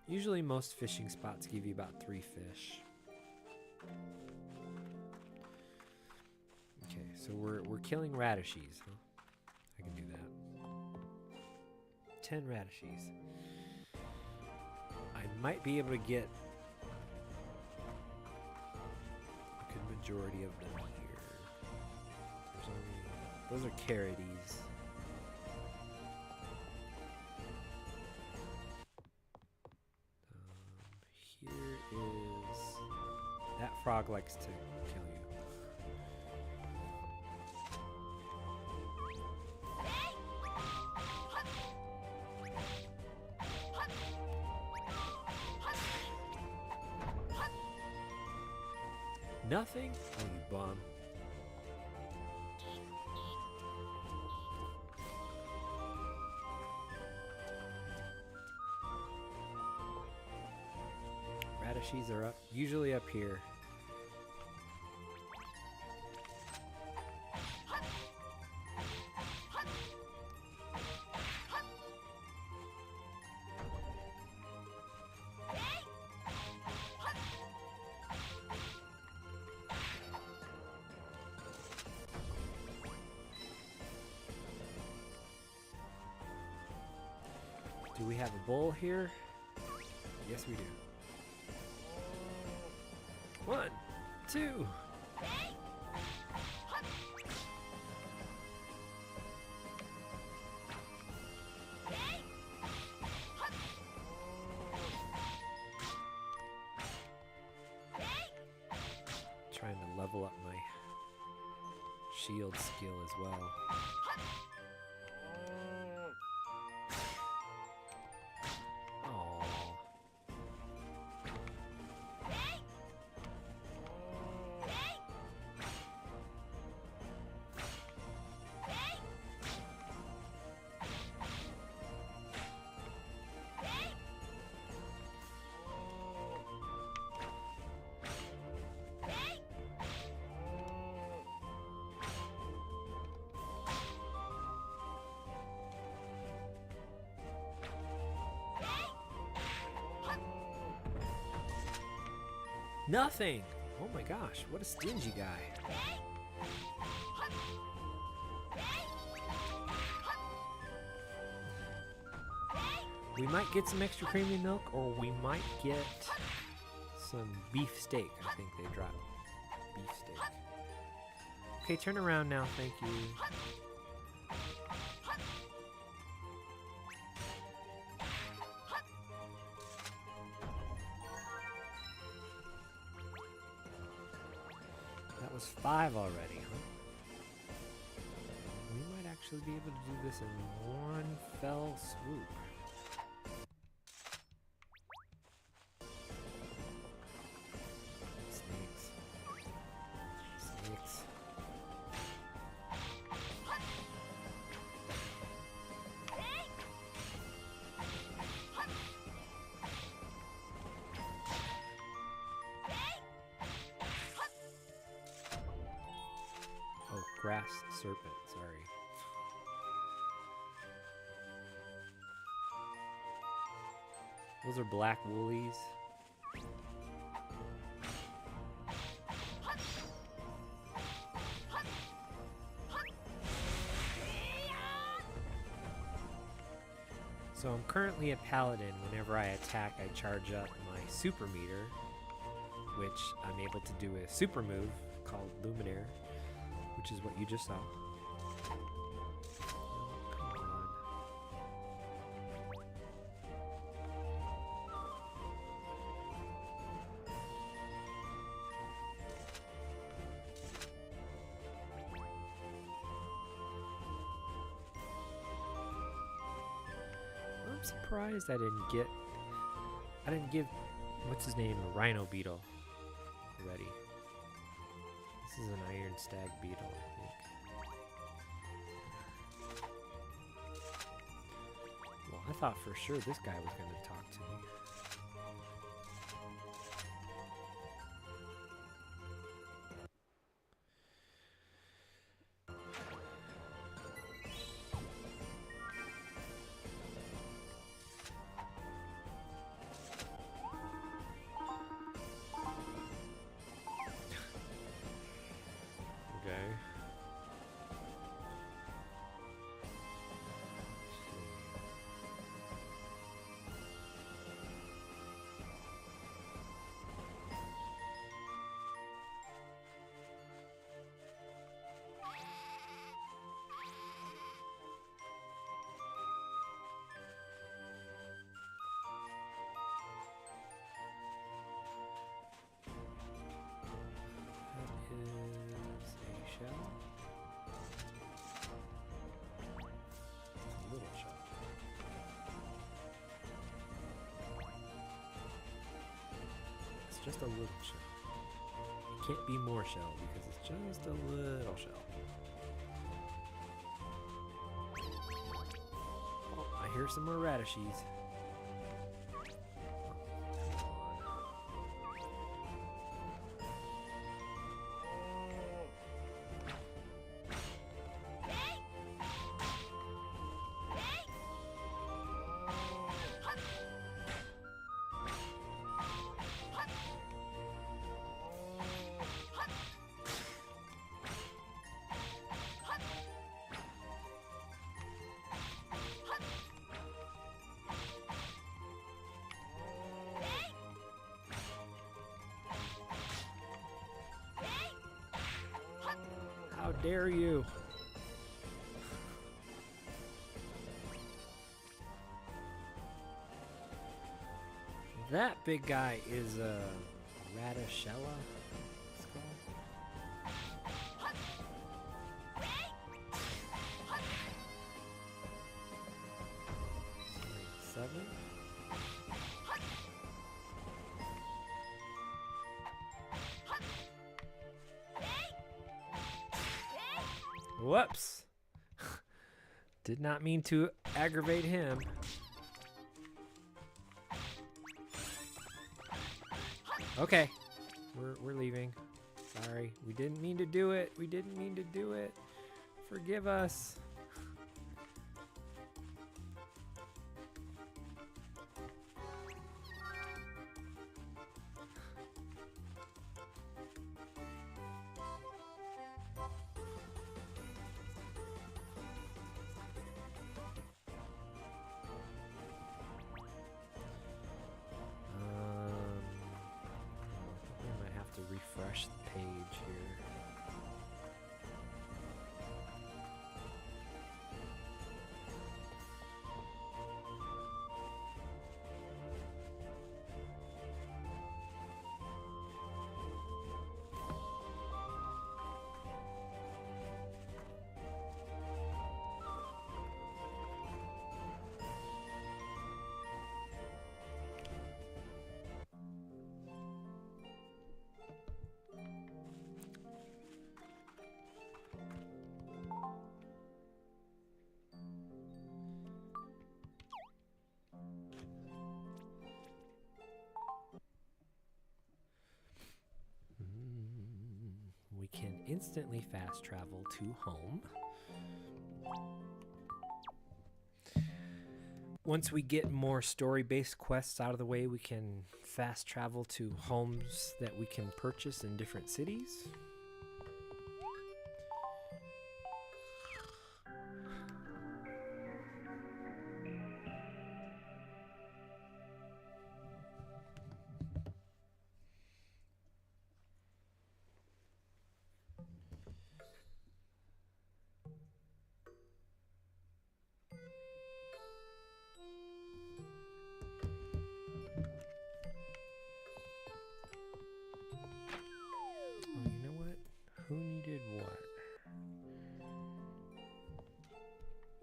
Usually most fishing spots give you about 3 fish. Okay, so we're killing radishes, huh? I can do that. 10 radishes. I might be able to get a good majority of them here. Those are carides. Here is... That frog likes to kill you. Nothing? Oh, you bum. Radishes are usually up here. Do we have a bowl here? Yes, we do. 1, 2. Trying to level up my shield skill as well. Nothing! Oh my gosh, what a stingy guy. We might get some extra creamy milk, or we might get some beef steak. I think they dropped beef steak. Okay, turn around now, thank you. That was 5 already, huh? We might actually be able to do this in one fell swoop. Snakes. Snakes. Oh, grass serpent, sorry. Those are black woolies. So I'm currently a paladin. Whenever I attack, I charge up my super meter, which I'm able to do a super move called Luminaire, which is what you just saw. Oh, come on. I'm surprised I didn't give, what's his name, a rhino beetle already. This is an iron stag beetle, I think. Well, I thought for sure this guy was going to talk to me. just a little shell. It can't be more shell because it's just a little shell. Oh, I hear some more radishes. How dare you? That big guy is a Radishella. It's called. 7. Whoops. Did not mean to aggravate him. Okay. We're leaving. Sorry. We didn't mean to do it. We didn't mean to do it. Forgive us. Refresh the page here. We can instantly fast travel to home. Once we get more story-based quests out of the way, we can fast travel to homes that we can purchase in different cities. Who needed what?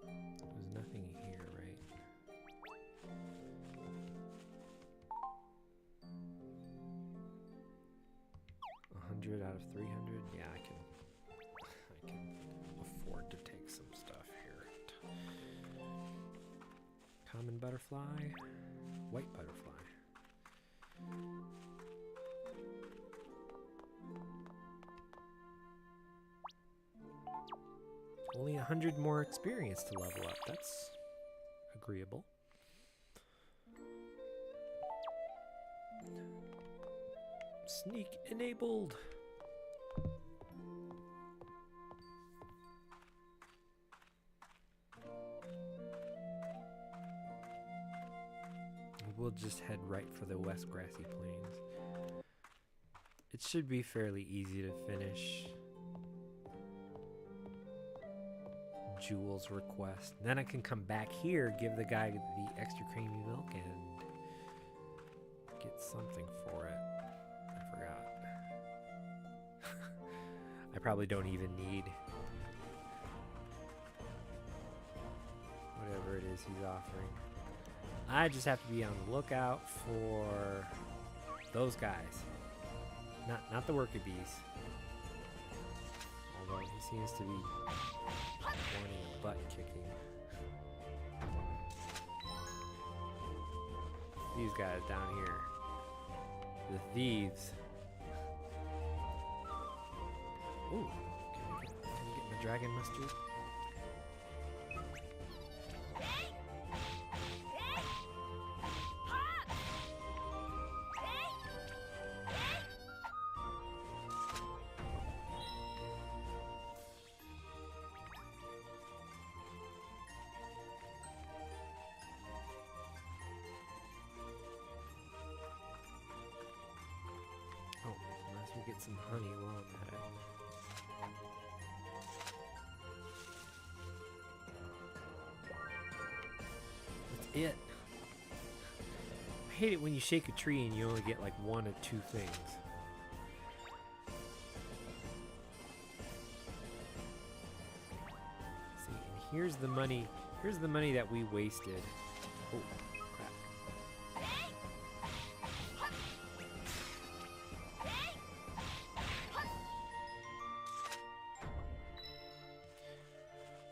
There's nothing here, right? 100 out of 300? Yeah, I can afford to take some stuff here. Common butterfly, white butterfly. Only 100 more experience to level up. That's agreeable. Sneak enabled. We'll just head right for the West Grassy Plains. It should be fairly easy to finish. Jules request. Then I can come back here, give the guy the extra creamy milk, and get something for it. I forgot. I probably don't even need whatever it is he's offering. I just have to be on the lookout for Those guys. Not the worker bees. Although he seems to be wanting a butt kicking. These guys down here. The thieves. Ooh, can I get my dragon mustard? Get some honey while I'm at it. That's it. I hate it when you shake a tree and you only get like one or two things. See, and here's the money. Here's the money that we wasted. Oh.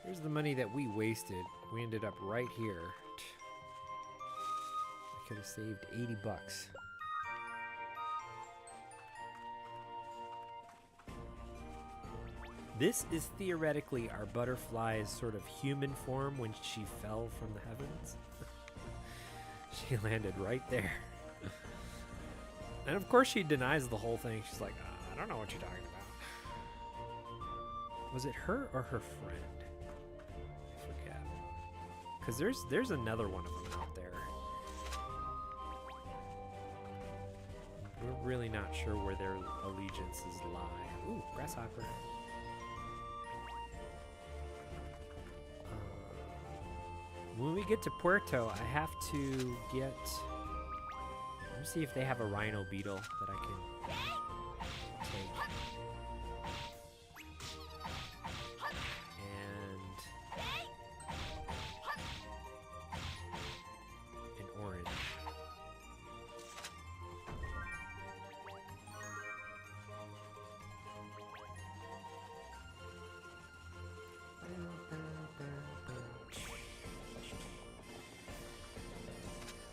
Here's the money that we wasted. We ended up right here. I could have saved 80 bucks. This is theoretically our butterfly's sort of human form when she fell from the heavens. She landed right there. And of course she denies the whole thing. She's like, I don't know what you're talking about. Was it her or her friend? Because there's another one of them out there. We're really not sure where their allegiances lie. Ooh, grasshopper. When we get to Puerto, I have to get... Let me see if they have a rhino beetle that I can take.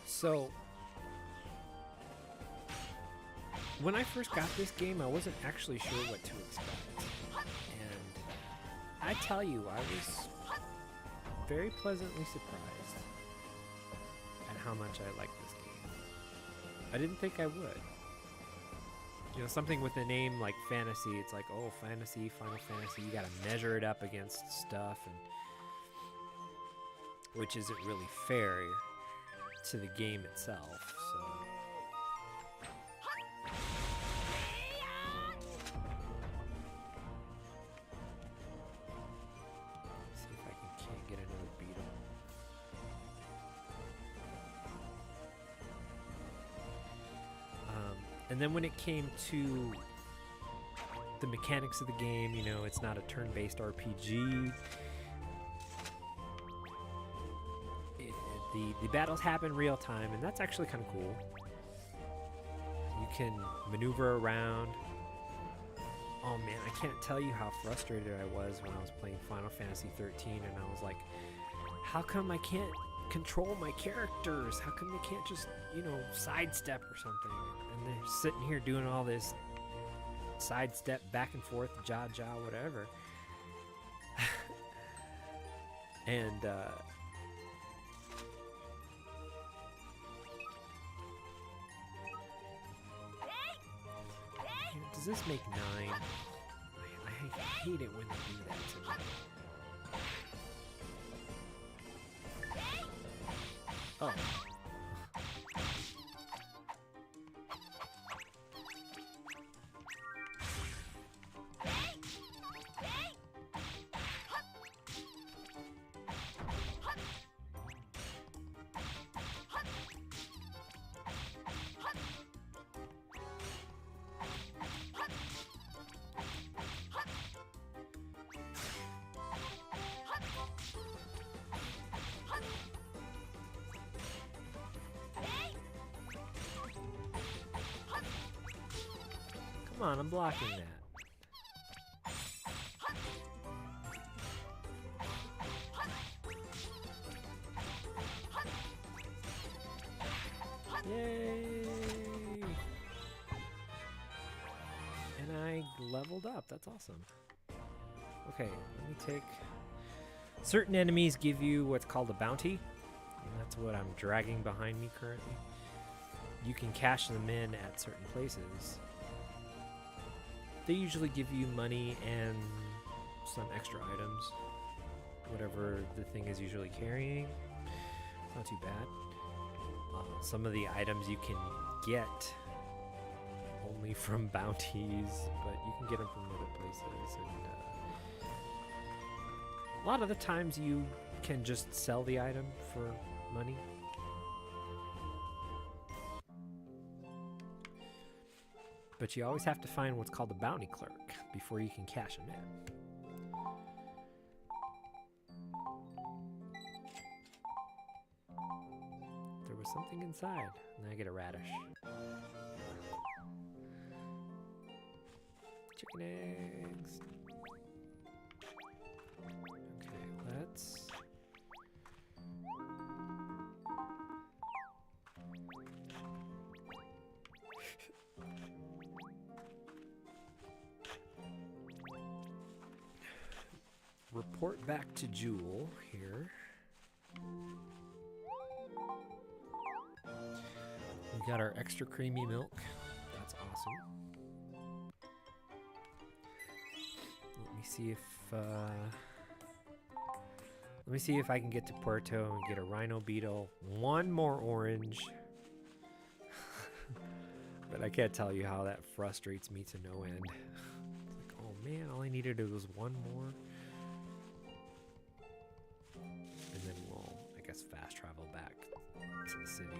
So, when I first got this game, I wasn't actually sure what to expect. And I tell you, I was very pleasantly surprised at how much I liked this game. I didn't think I would. You know, something with a name like fantasy, it's like, oh, fantasy, Final Fantasy, you gotta measure it up against stuff, and which isn't really fair to the game itself, so. See if I can't get another beetle. And then when it came to the mechanics of the game, you know, it's not a turn-based RPG. The battles happen real time, and that's actually kind of cool. You can maneuver around. Oh man, I can't tell you how frustrated I was when I was playing Final Fantasy 13, and I was like, how come I can't control my characters? How come they can't just, you know, sidestep or something? And they're sitting here doing all this sidestep back and forth, jaw, whatever. And, does this make 9? I hate it when they do that to me. Oh. Come on, I'm blocking that. Yay! And I leveled up. That's awesome. Okay, let me take... Certain enemies give you what's called a bounty. And that's what I'm dragging behind me currently. You can cash them in at certain places. They usually give you money and some extra items. Whatever the thing is usually carrying. It's not too bad. Some of the items you can get only from bounties, but you can get them from other places. And a lot of the times you can just sell the item for money. But you always have to find what's called a bounty clerk before you can cash them in. There was something inside, and I get a radish. Chicken eggs. Okay, let's... report back to Jewel here. We got our extra creamy milk. That's awesome. Let me see if I can get to Puerto and get a rhino beetle. One more orange. But I can't tell you how that frustrates me to no end. It's like, oh man, all I needed was one more. And then we'll, I guess, fast travel back to the city.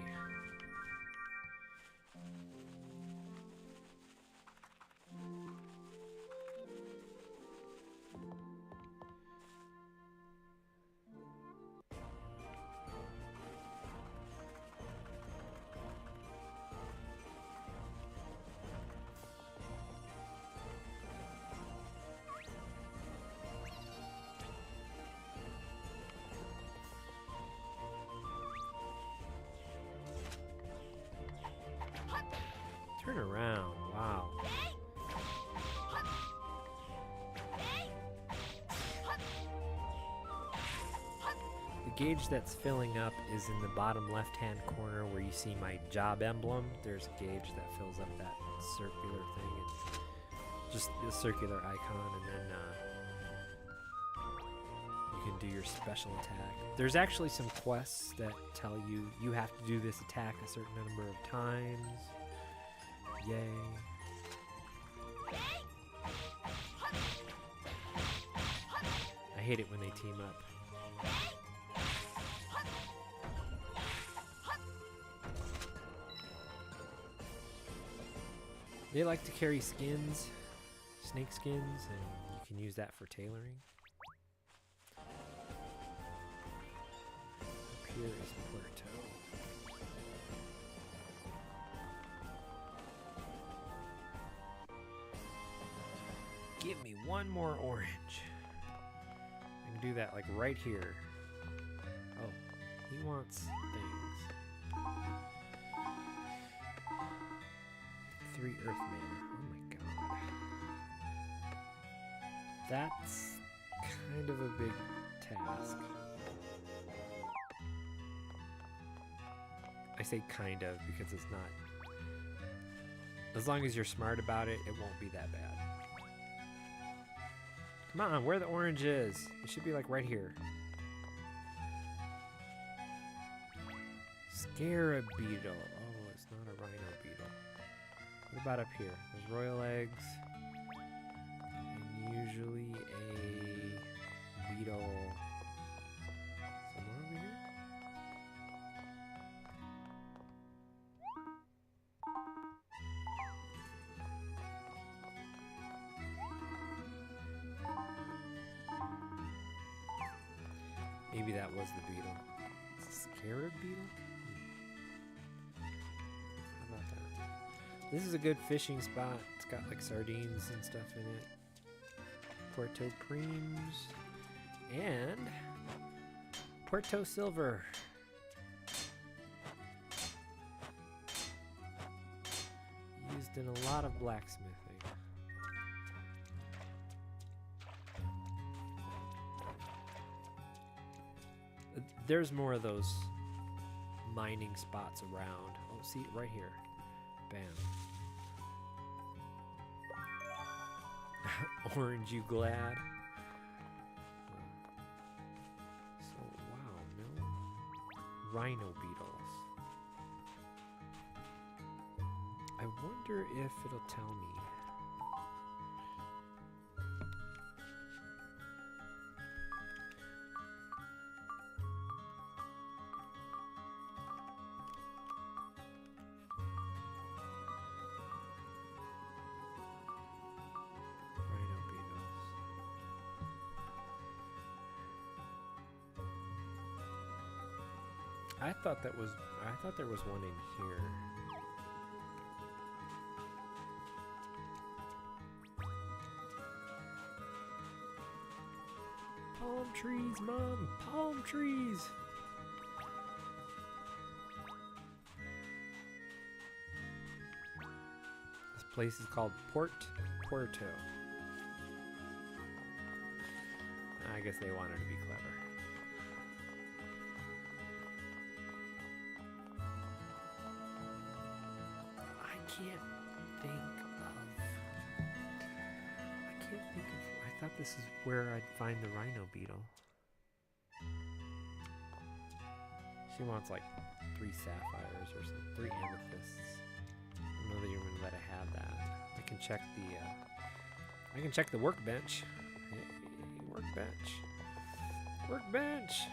Turn around, wow. The gauge that's filling up is in the bottom left-hand corner where you see my job emblem. There's a gauge that fills up that circular thing. It's just the circular icon, and then you can do your special attack. There's actually some quests that tell you you have to do this attack a certain number of times. Yay. I hate it when they team up. They like to carry skins, snake skins, and you can use that for tailoring. Up here is Puerto. Give me one more orange. I can do that like right here. Oh, he wants things. 3 earth mana. Oh my god. That's kind of a big task. I say kind of because it's not. As long as you're smart about it, it won't be that bad. Come on, where the orange is. It should be like right here. Scarab beetle. Oh, it's not a rhino beetle. What about up here? There's royal eggs. And usually a beetle somewhere over here. Maybe that was the beetle. It's a scarab beetle? How about that? This is a good fishing spot. It's got like sardines and stuff in it. Puerto creams and Puerto silver. Used in a lot of blacksmithing. There's more of those mining spots around. Oh, see, right here. Bam. Orange, you glad? So, wow, no rhino beetles. I wonder if it'll tell me. I thought there was one in here. Palm trees, Mom! Palm trees! This place is called Puerto. I guess they wanted to be clever. I thought this is where I'd find the rhino beetle. She wants like 3 sapphires or something, 3 amethysts. I don't know that you're gonna let her have that. I can check the workbench. Hey, workbench. Workbench.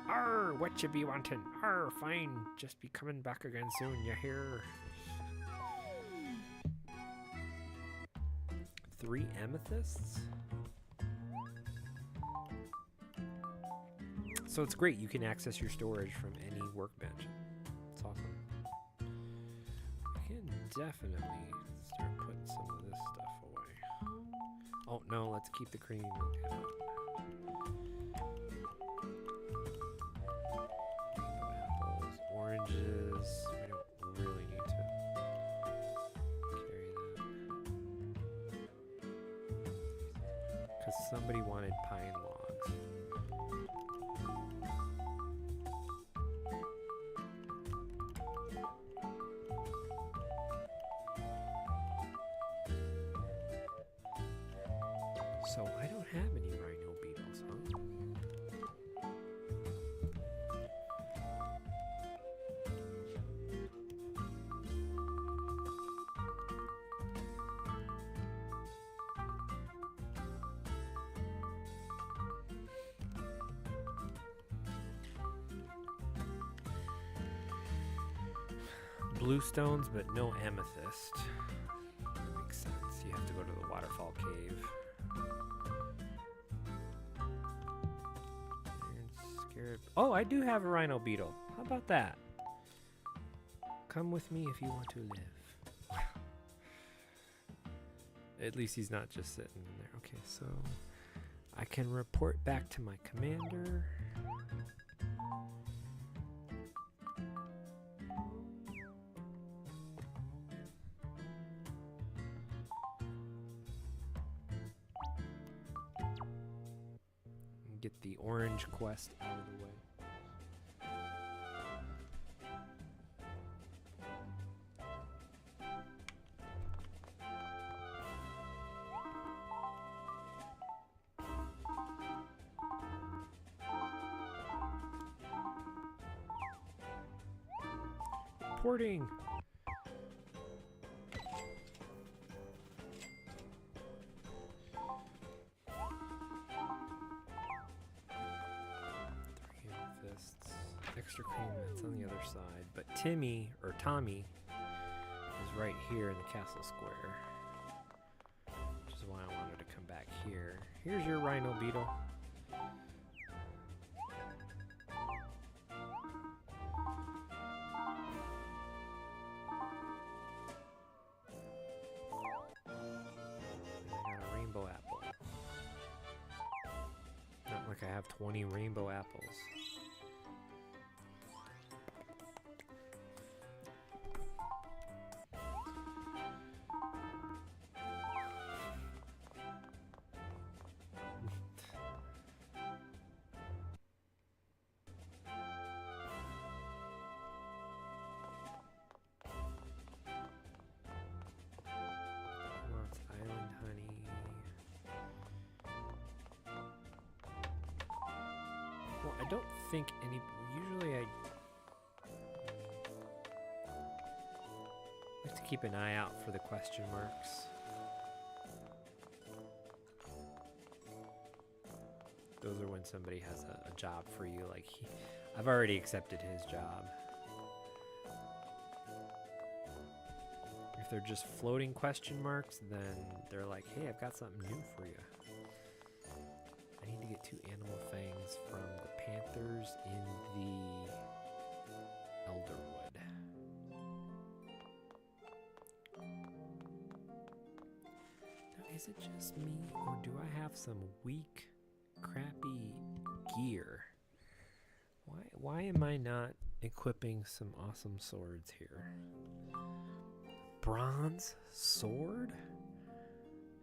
Arr, what you be wanting? Arr, fine. Just be coming back again soon, you hear? 3 amethysts? So it's great. You can access your storage from any workbench. It's awesome. I can definitely start putting some of this stuff away. Oh, no, let's keep the cream. Oranges. We don't really need to carry that. Because somebody wanted pine logs. So I don't have any rhino beetles, huh? Blue stones, but no amethyst. That makes sense. You have to go to the waterfall cave. Iron scarab. Oh, I do have a rhino beetle. How about that? Come with me if you want to live. At least he's not just sitting in there. Okay, so I can report back to my commander. Get the orange quest out of the way. Reporting. Extra cream, that's on the other side. But Tommy is right here in the castle square. Which is why I wanted to come back here. Here's your rhino beetle. I have 20 rainbow apples. Wants island honey. Well, I don't think any. Usually, I like to keep an eye out for the question marks. Those are when somebody has a job for you. Like, I've already accepted his job. If they're just floating question marks, then they're like, hey, I've got something new for you. I need to get 2 animal fangs from the panthers in the Elderwood. Now, is it just me, or do I have some weak, crappy gear? Why am I not equipping some awesome swords here? Bronze sword?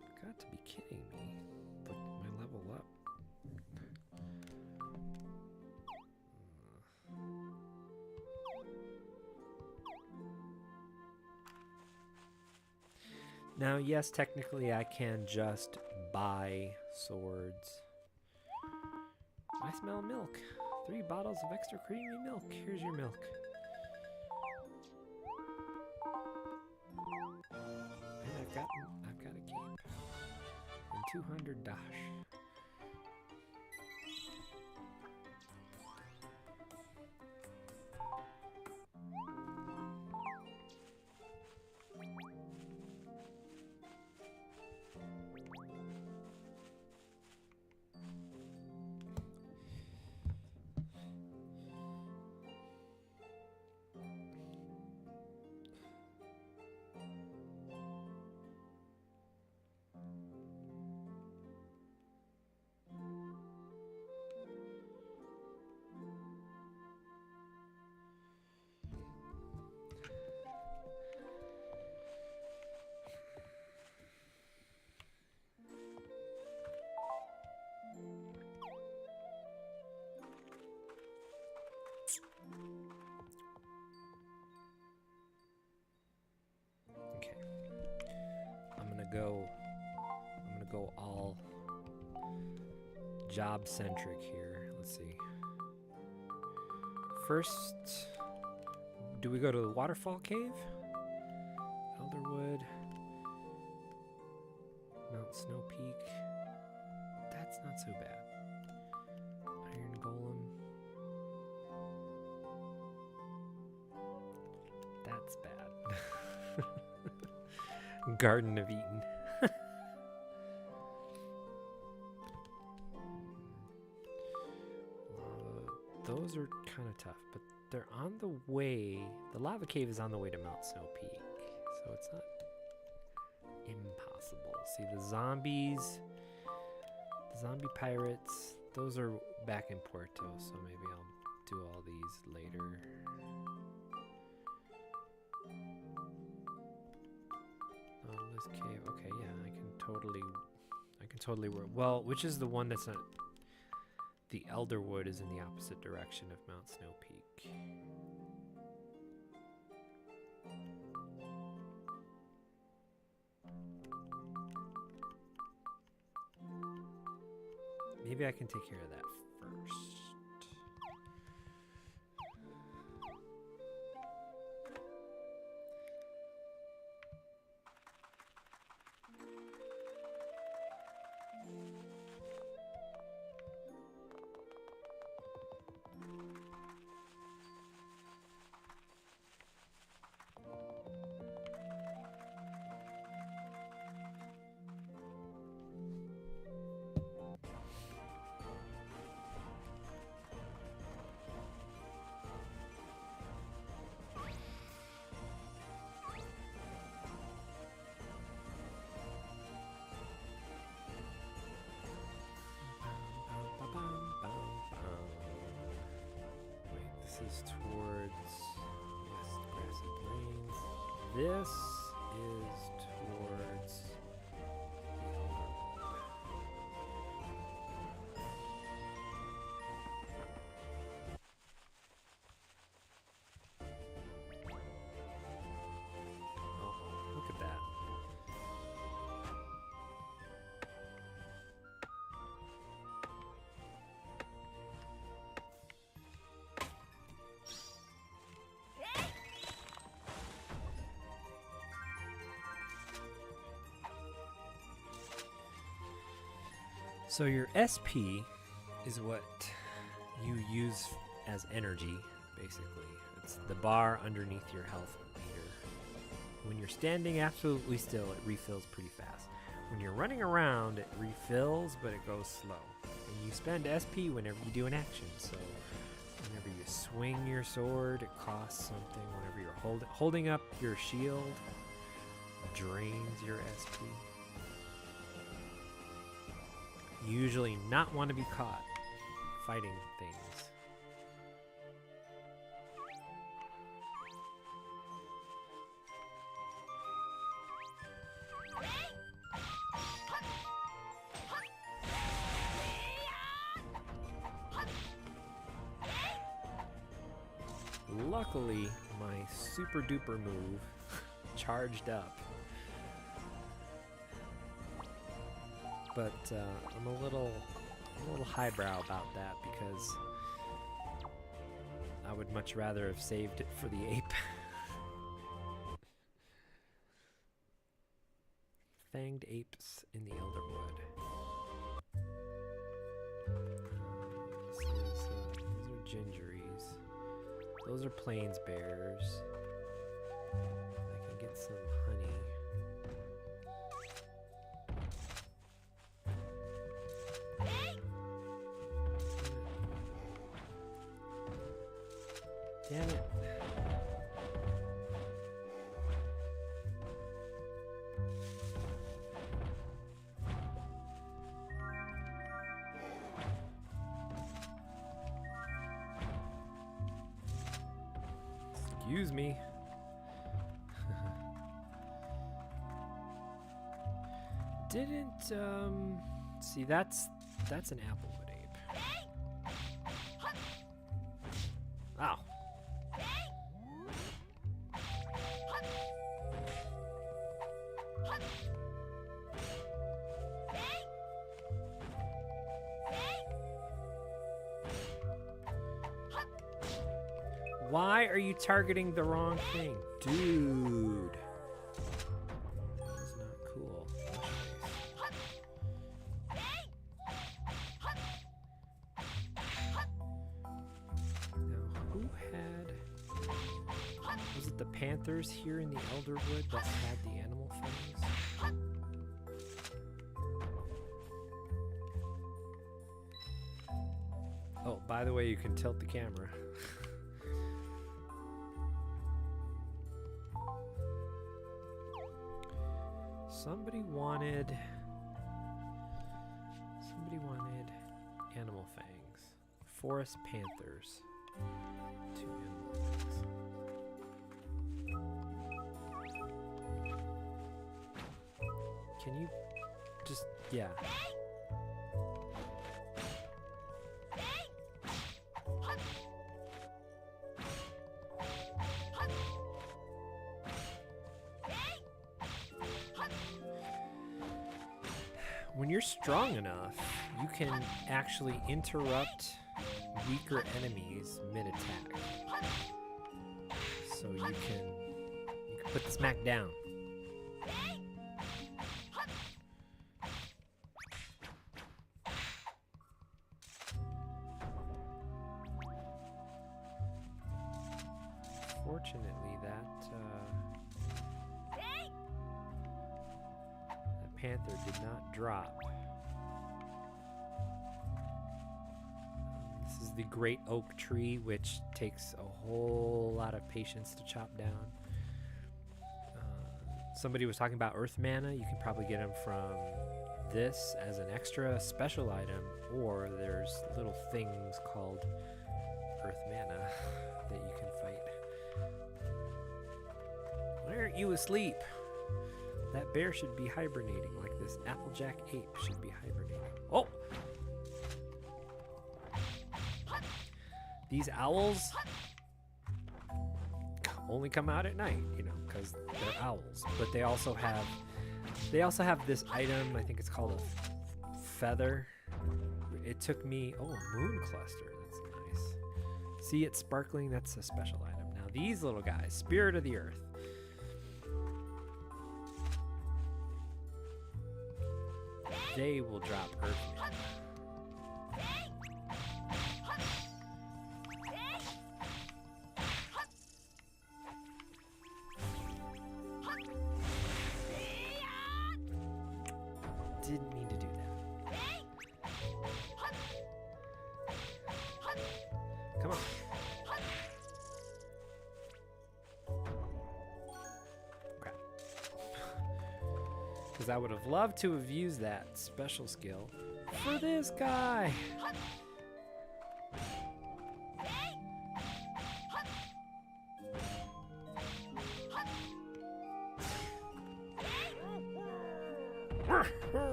You've got to be kidding me. Look, my level up. Now, yes, technically I can just buy swords. I smell milk. 3 bottles of extra creamy milk. Here's your milk. And I've got a cape. And 200 dash. Okay. I'm gonna go all job centric here. Let's see. First, do we go to the waterfall cave? Elderwood. Mount Snow Peak. That's not so bad. Iron Golem. That's bad. Garden of Eden. Those are kind of tough, but they're on the way. The lava cave is on the way to Mount Snow Peak, so it's not impossible. See, the zombies, the zombie pirates, those are back in Puerto, so maybe I'll do all these later. Nautilus Cave, okay, yeah, I can totally work. Well, which is the one that's not... The Elderwood is in the opposite direction of Mount Snow Peak. Maybe I can take care of that first. is towards west grassy plains. This is towards the Elderwood. Oh, look at that. So your SP is what you use as energy, basically. It's the bar underneath your health meter. When you're standing absolutely still, it refills pretty fast. When you're running around, it refills, but it goes slow. And you spend SP whenever you do an action. So whenever you swing your sword, it costs something. Whenever you're holding up your shield, drains your SP. You usually not want to be caught fighting things. Luckily, my super duper move charged up. But I'm a little highbrow about that because I would much rather have saved it for the ape. Fanged apes in the Elderwood. These are gingeries. Those are plains bears. I can get some honey. Damn it. Excuse me. Didn't see that's an Applewood ape. Ow. Why are you targeting the wrong thing? Dude. That is not cool. Now, who had... Was it the Panthers here in the Elderwood that had the animal fangs? Oh, by the way, you can tilt the camera. Somebody wanted animal fangs. Forest panthers. 2 animal fangs. Can you just, yeah. When you're strong enough, you can actually interrupt weaker enemies mid-attack. So you can put the smack down. Fortunately, that panther did not drop. This is the great oak tree, which takes a whole lot of patience to chop down. Somebody was talking about earth mana. You can probably get them from this as an extra special item, or there's little things called earth mana. aren't you asleep? That bear should be hibernating like this Applejack ape should be hibernating. Oh! These owls only come out at night, you know, because they're owls. But they also have this item, I think it's called a feather. It took me, oh, a moon cluster, that's nice. See it sparkling, that's a special item. Now these little guys, Spirit of the Earth. They will drop Earth mana. Didn't mean to do that. Come on. Crap. Because I would have loved to have used that special skill for this guy.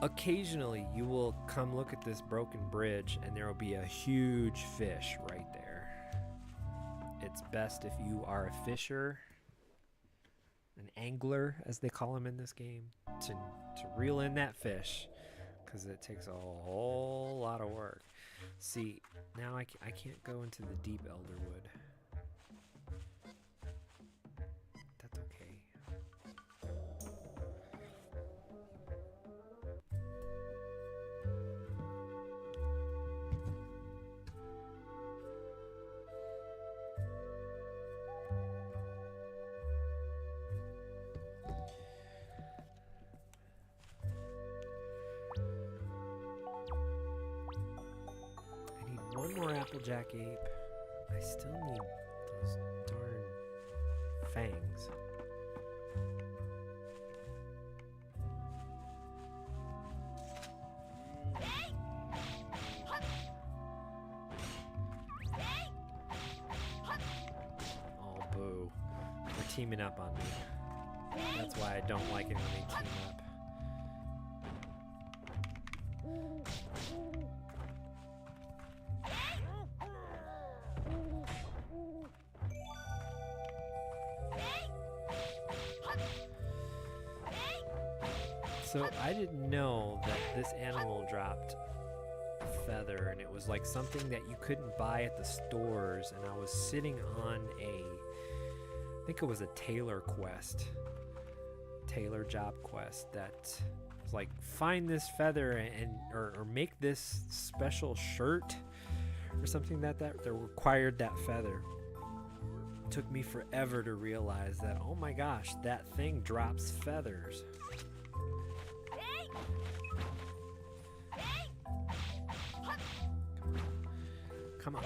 Occasionally, you will come look at this broken bridge and there will be a huge fish right there. It's best if you are a fisher, an angler as they call them in this game, to reel in that fish, because it takes a whole lot of work. See, now I can't go into the deep Elderwood. That's okay. One more Applejack ape. I still need those darn fangs. Oh, boo. They're teaming up on me. That's why I don't like it when they team up. So I didn't know that this animal dropped a feather, and it was like something that you couldn't buy at the stores, and I was sitting on I think it was a tailor job quest that was like, find this feather or make this special shirt or something that required that feather. It took me forever to realize that, oh my gosh, that thing drops feathers. Come on.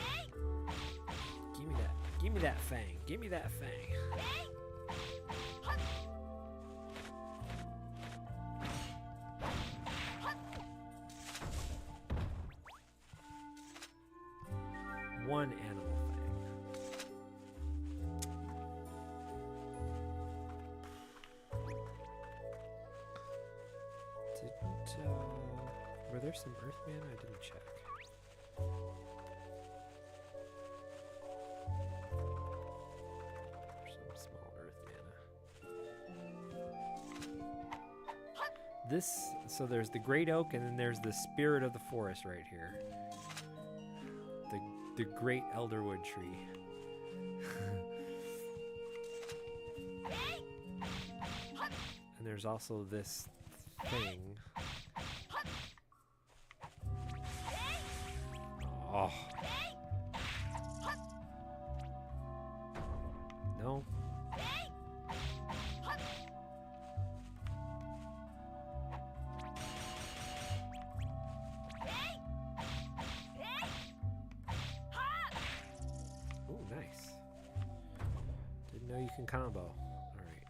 Give me that. Give me that fang. Give me that fang. One animal fang. Were there some earth mana? I didn't check. So there's the great oak, and then there's the spirit of the forest right here. The great elderwood tree. And there's also this thing. Oh. No. You can combo. All right.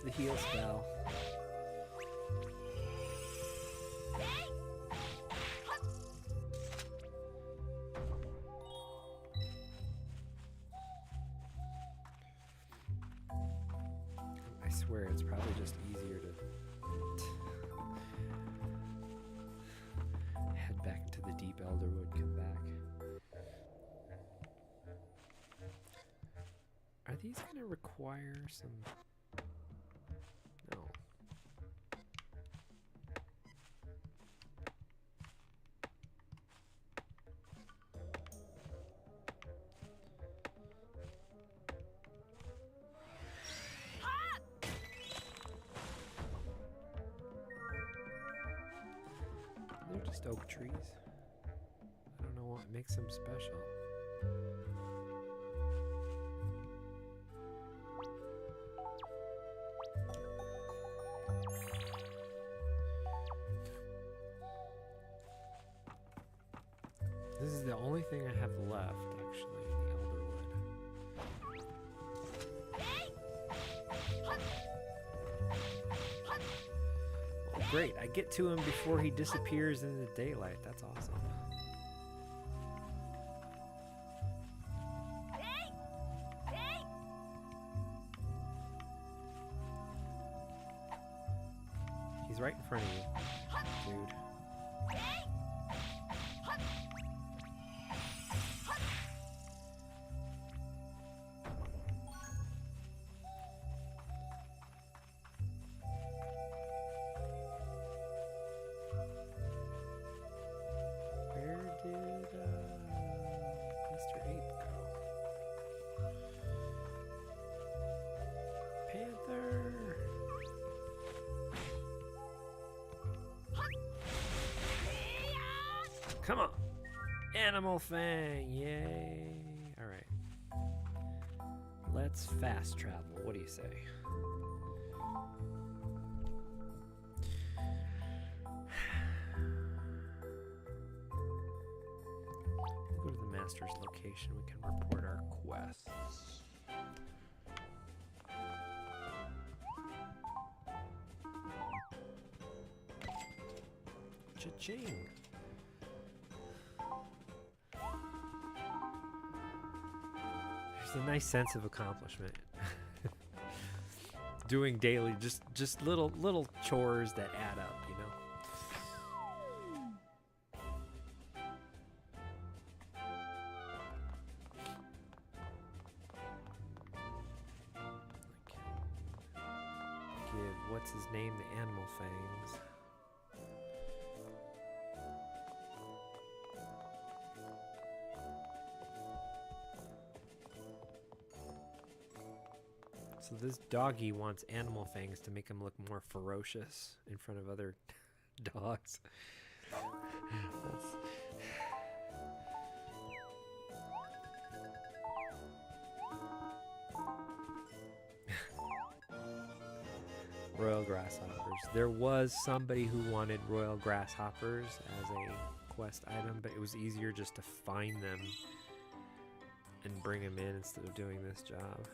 the heal spell. I swear it's probably just easier to head back into the deep Elderwood, come back. Are these gonna require some... No. They're just oak trees. I don't know what makes them special. This is the only thing I have left, actually, in the Elderwood. Oh, great. I get to him before he disappears in the daylight. That's awesome. He's right in front of you, dude. Come on. Animal Fang. Yay. All right. Let's fast travel. What do you say? We'll go to the master's location. We can report our quests. Cha-ching. There's a nice sense of accomplishment. Doing daily, just little chores that add up, you know. Give what's his name the animal fangs. So this doggy wants Animal Fangs to make him look more ferocious in front of other dogs. That's... Royal Grasshoppers. There was somebody who wanted Royal Grasshoppers as a quest item, but it was easier just to find them and bring them in instead of doing this job.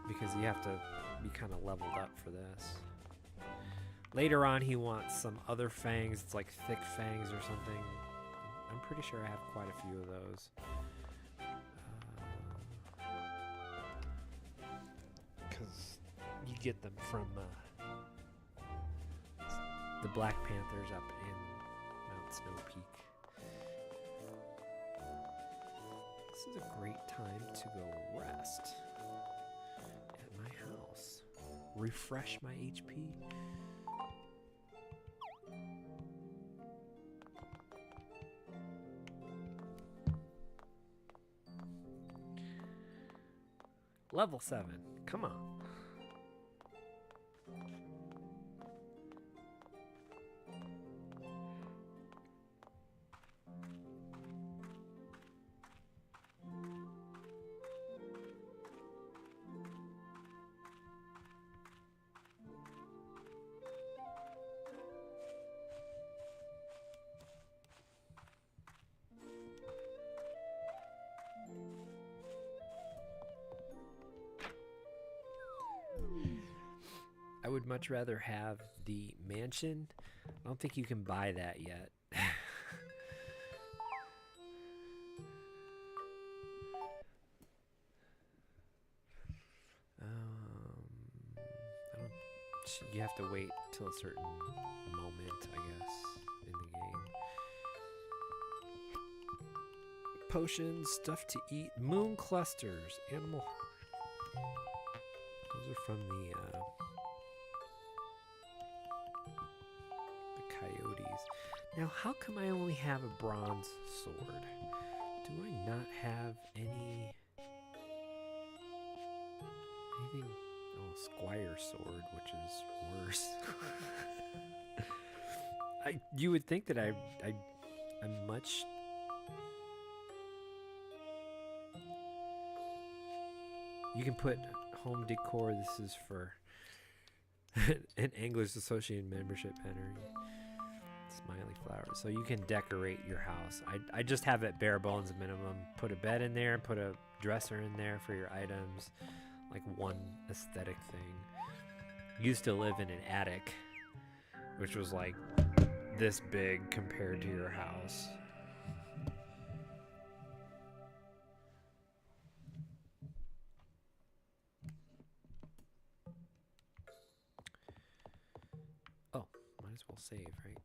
Because you have to be kind of leveled up for this. Later on, he wants some other fangs. It's like thick fangs or something. I'm pretty sure I have quite a few of those. Because you get them from the Black Panthers up in Mount Snow Peak. This is a great time to go rest. Refresh my HP. Level 7. Come on. would much rather have the mansion. I don't think you can buy that yet. I don't. You have to wait till a certain moment, I guess, in the game. Potions, stuff to eat, moon clusters, animal. Those are from the coyotes. Now, how come I only have a bronze sword? Do I not have anything? Oh, squire sword, which is worse. You would think that I'm much. You can put home decor. This is for an Anglers Association membership banner. Smiley flowers. So you can decorate your house. I just have it bare bones minimum. Put a bed in there, put a dresser in there for your items. Like one aesthetic thing. Used to live in an attic, which was like this big compared to your house. Oh, might as well save, right?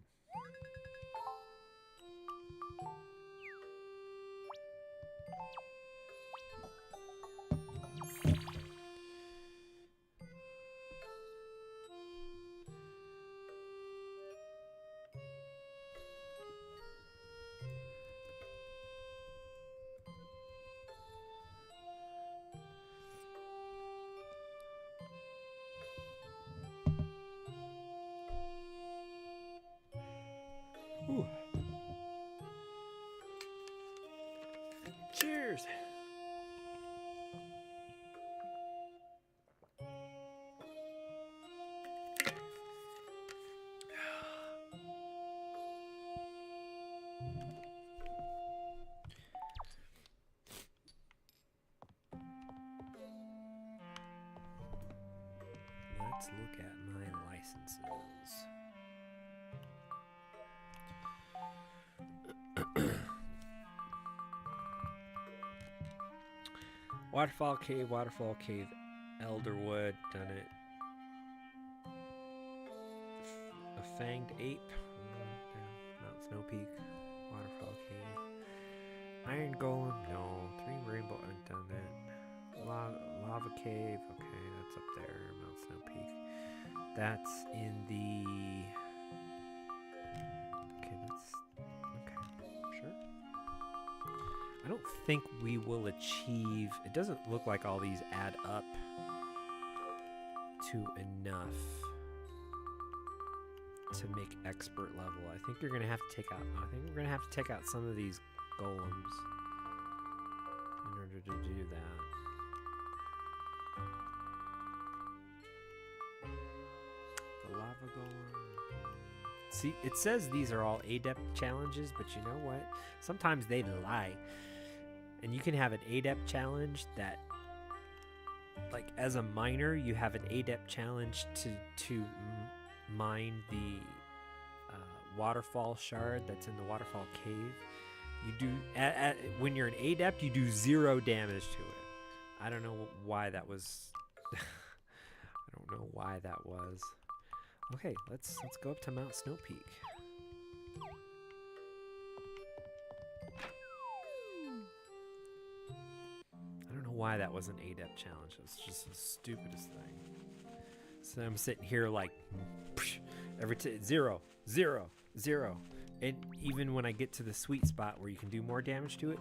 Ooh. Cheers. Let's look at my licenses. Waterfall Cave, Elderwood, done it. A Fanged Ape, Mount Snow Peak, Waterfall Cave. Iron Golem, no. 3 Rainbow, I've done it. Lava Cave, okay, that's up there, Mount Snow Peak. That's in the... Okay, sure. I don't think we will achieve... It doesn't look like all these add up to enough to make expert level. I think you're going to have to take out... I think we're going to have to take out some of these golems in order to do that. The lava golem... See, it says these are all adept challenges, but you know what? Sometimes they lie. And you can have an adept challenge that, like, as a miner, you have an adept challenge to mine the waterfall shard that's in the waterfall cave. You do when you're an adept, you do 0 damage to it. I don't know why that was. I don't know why that was. Okay, let's go up to Mount Snow Peak. I don't know why that was an adept challenge. It's just the stupidest thing. So I'm sitting here like every 0, 0, 0, and even when I get to the sweet spot where you can do more damage to it,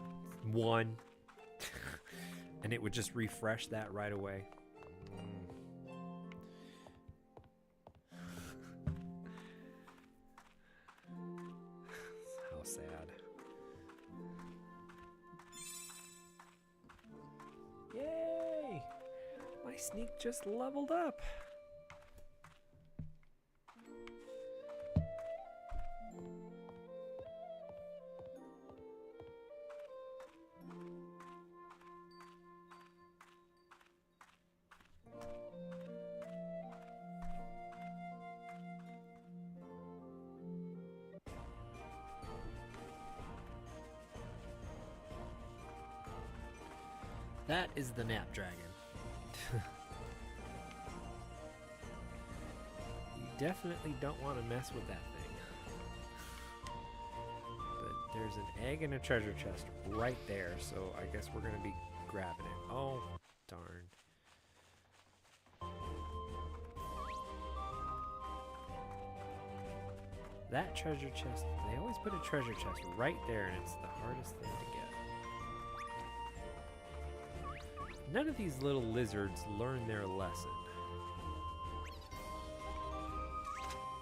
1, and it would just refresh that right away. How sad. Yay! My sneak just leveled up. That is the Nap Dragon. You definitely don't want to mess with that thing. But there's an egg and a treasure chest right there, so I guess we're going to be grabbing it. Oh, darn. That treasure chest, they always put a treasure chest right there, and it's the hardest thing to get. None of these little lizards learn their lesson.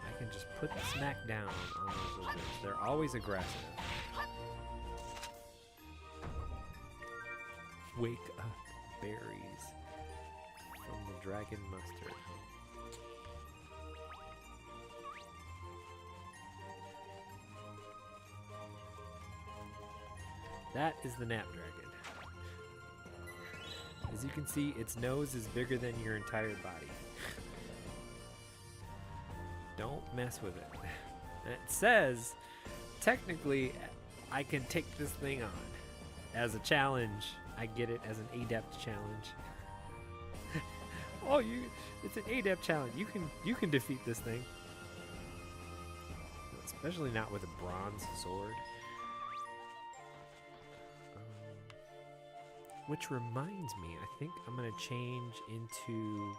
I can just put the smack down on those lizards. They're always aggressive. Wake up, berries from the dragon mustard. That is the Nap Dragon. As you can see, its nose is bigger than your entire body. Don't mess with it. And it says, technically, I can take this thing on. As a challenge, I get it as an adept challenge. Oh, it's an adept challenge. You can defeat this thing. Especially not with a bronze sword. Which reminds me, I think I'm going to change into...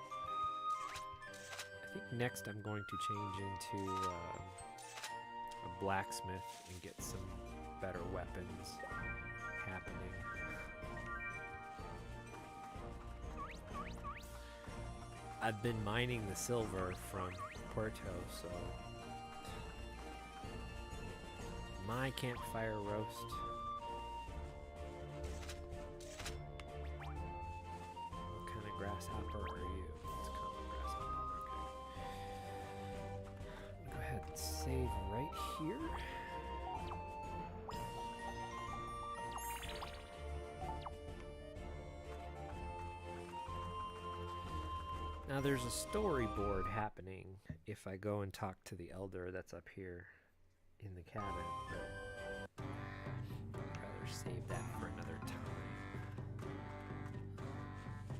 I think next I'm going to change into a blacksmith and get some better weapons happening. I've been mining the silver from Puerto, so... My campfire roast. Grasshopper are you? It's common grasshopper. Okay. Go ahead and save right here. Now there's a storyboard happening if I go and talk to the elder that's up here in the cabin, but I'd rather save that for another time.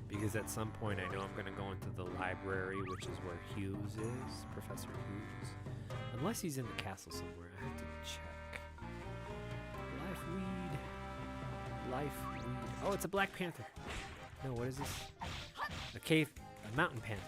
Because at some point I know I'm going to go into the library, which is where Hughes is, Professor Hughes. Unless he's in the castle somewhere, I have to check. Life weed. Oh, it's a Black Panther. No, what is this? A mountain panther.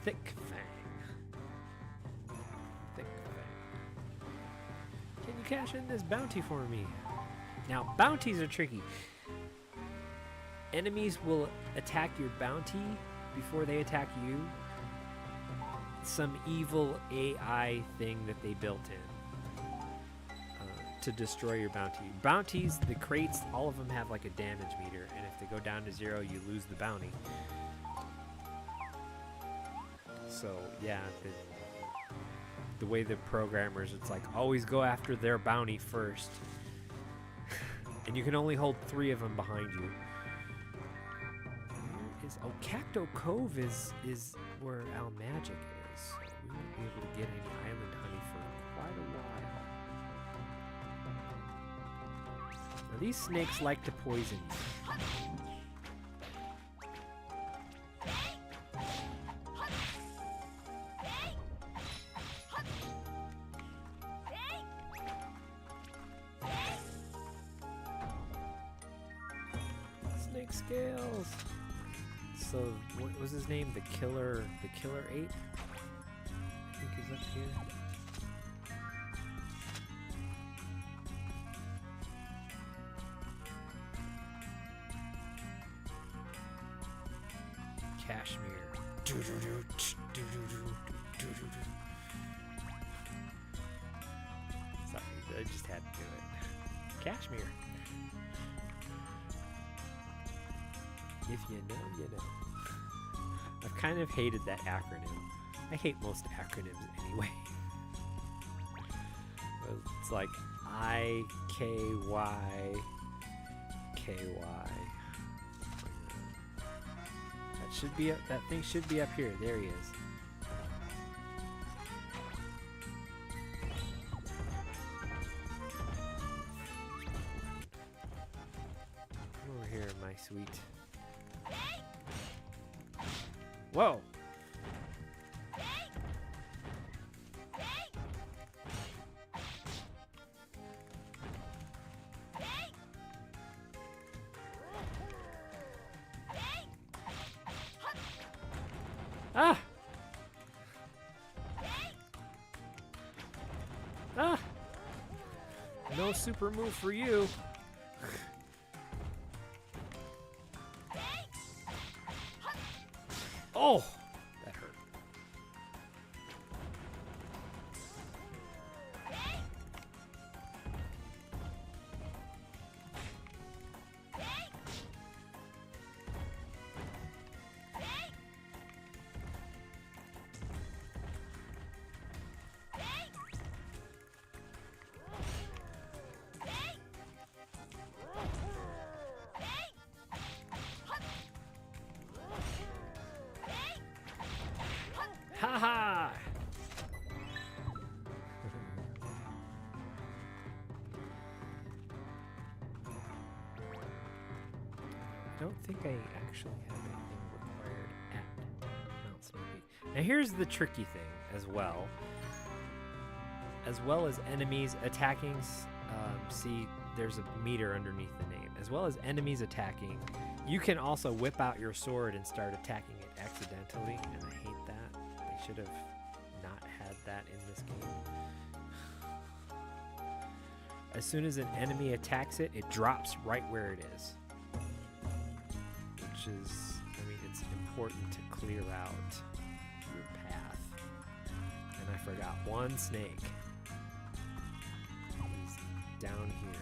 Thick Fang. Can you cash in this bounty for me? Now, bounties are tricky. Enemies will attack your bounty before they attack you. Some evil AI thing that they built in to destroy your bounty. Bounties, the crates, all of them have like a damage meter, and if they go down to 0, you lose the bounty. So yeah, the way the programmers, it's like always go after their bounty first, and you can only hold 3 of them behind you. Oh, Cacto Cove is where Al Magic is, so we won't be able to get any island honey for quite a while. Now these snakes like to poison you. Snake scales. So what was his name? The Killer 8? I think is up here. Kashmir. Sorry, I just had to do it. Kashmir. If you know, you know. I've kind of hated that acronym. I hate most acronyms anyway. It's like, IKYKY. That should be up, that thing should be up here. There he is. Over here, my sweet. Whoa! Ah! Ah! No super move for you. Oh! That hurt. Ha ha! I don't think I actually have anything required at Mount Snoopy. Now here's the tricky thing as well as enemies attacking. See, there's a meter underneath the name. As well as enemies attacking, you can also whip out your sword and start attacking it accidentally, and I hate that. They should have not had that in this game. As soon as an enemy attacks it, it drops right where it is. Which is, I mean, it's important to clear out your path. And I forgot one snake. He's down here.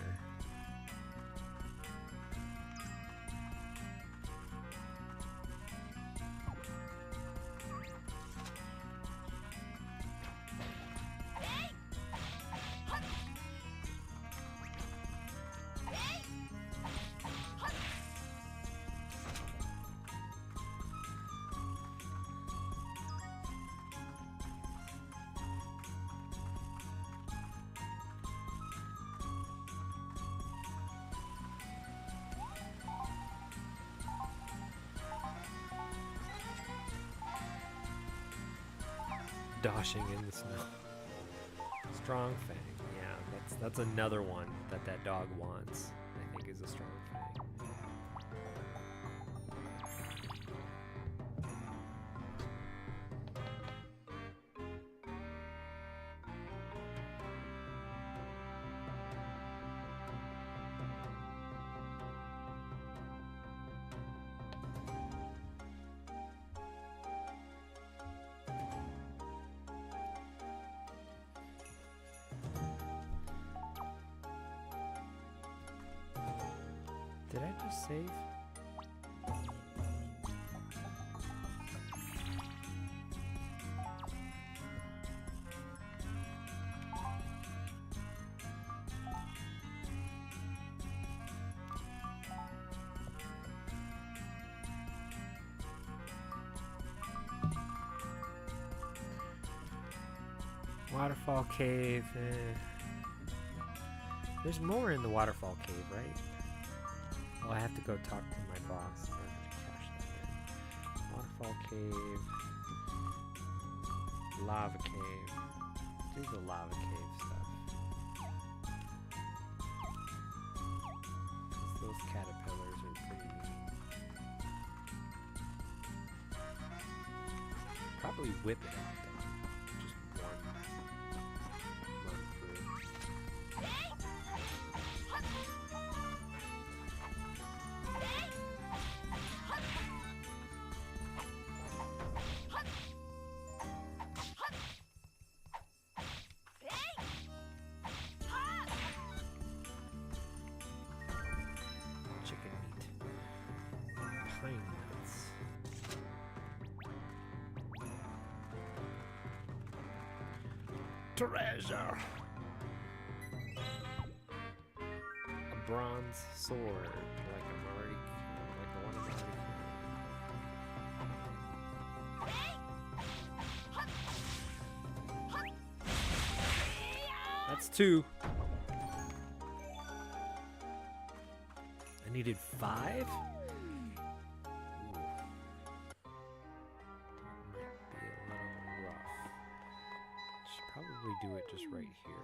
Doshing in the snow. Strong Fang. Yeah, that's another one that dog wants. I think is a Strong Fang. Did I just save? Waterfall Cave. There's more in the Waterfall Cave, right? Oh, I have to go talk to my boss. I'm gonna cash that in. Waterfall Cave. Lava Cave. Do the Lava Cave stuff. 'Cause those caterpillars are pretty mean. Probably whip it out though. Just one run through. Chicken meat. Pine nuts. Treasure. bronze sword, like I'm already, like the one I'm already carrying. That's 2. I needed 5? Probably do it just right here.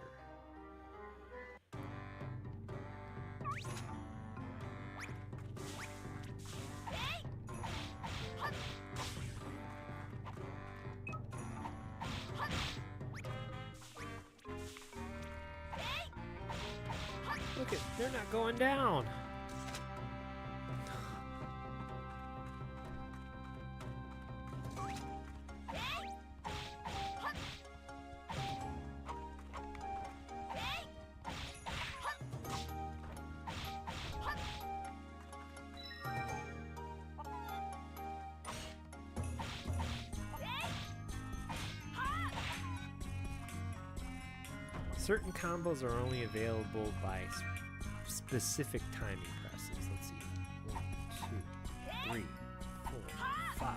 Look at, they're not going down. Certain combos are only available by specific timing presses. Let's see. 1, 2, 3, 4, 5.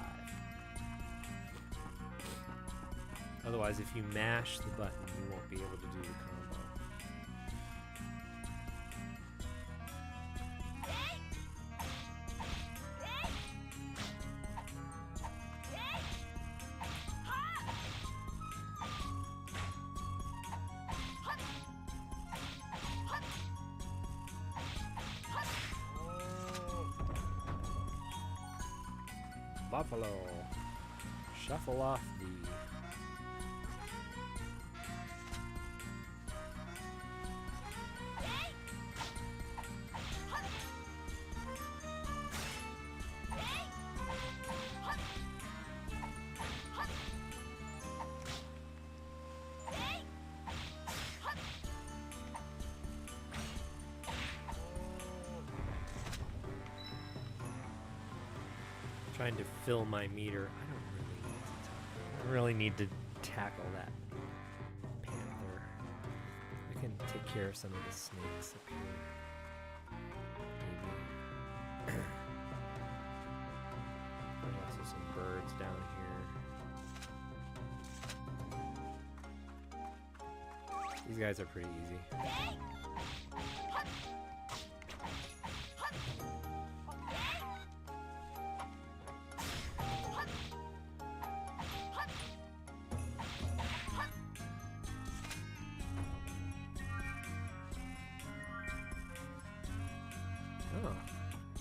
Otherwise, if you mash the button, you won't be able to do the combo. Buffalo. Shuffle off the... Trying to fill my meter. I don't really need to tackle that panther. I can take care of some of the snakes up here. Maybe. There's also some birds down here. These guys are pretty easy.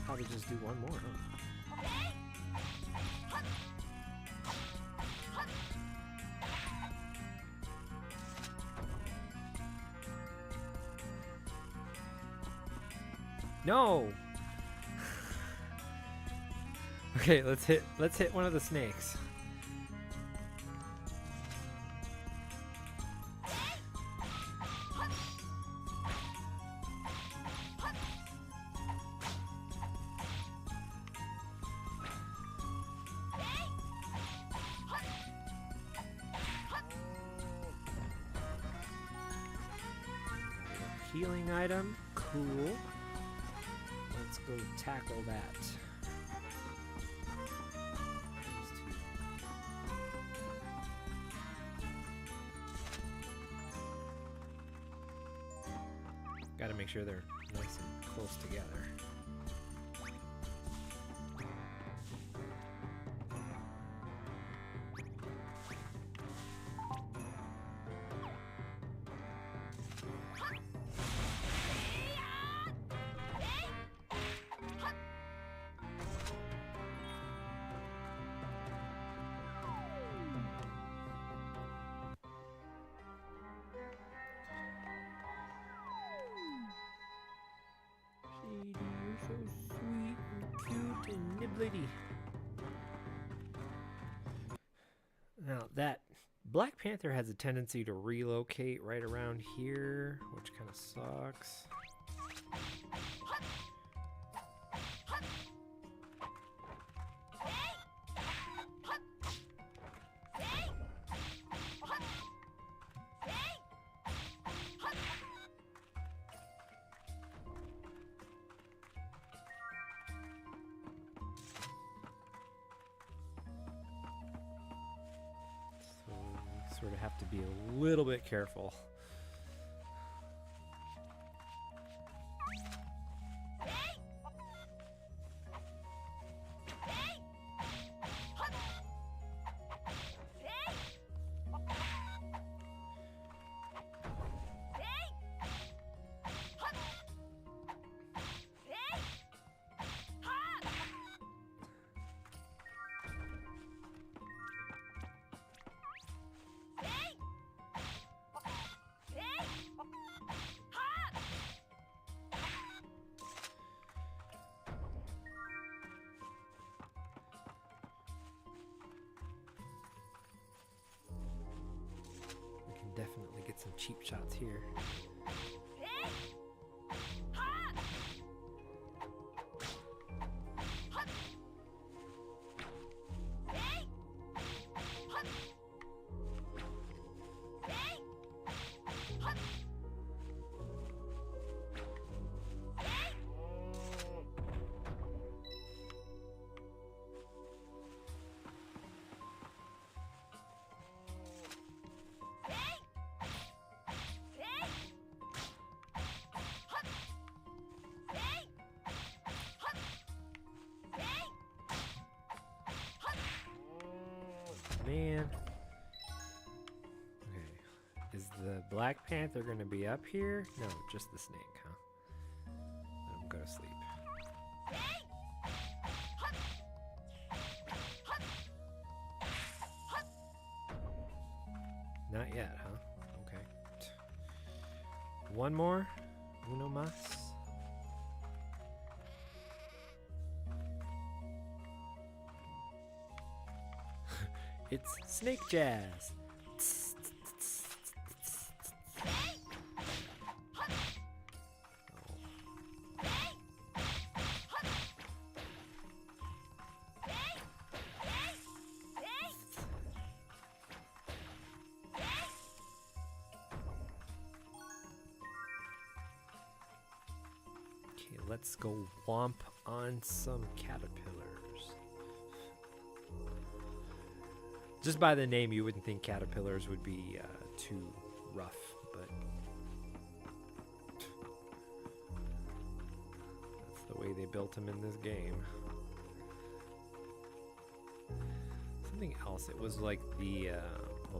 Probably just do one more, huh? No. Okay, let's hit one of the snakes. Healing item, cool. Let's go tackle that. Got to make sure they're nice and close together. You're so sweet and cute and nibblety. Now that Black Panther has a tendency to relocate right around here, which kind of sucks. sort of have to be a little bit careful. Definitely get some cheap shots here. Man. Okay. Is the Black Panther gonna be up here? No, just the snake, huh? Let him go to sleep. Not yet, huh? Okay. One more? Uno mas? It's Snake Jazz. Okay, let's go womp on some caterpillars. Just by the name, you wouldn't think caterpillars would be too rough, but that's the way they built them in this game. Something else, it was like the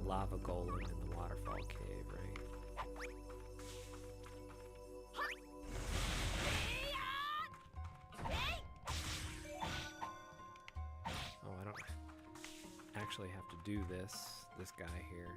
lava golem in the waterfall cave, right? Oh, I don't actually have to do this guy here.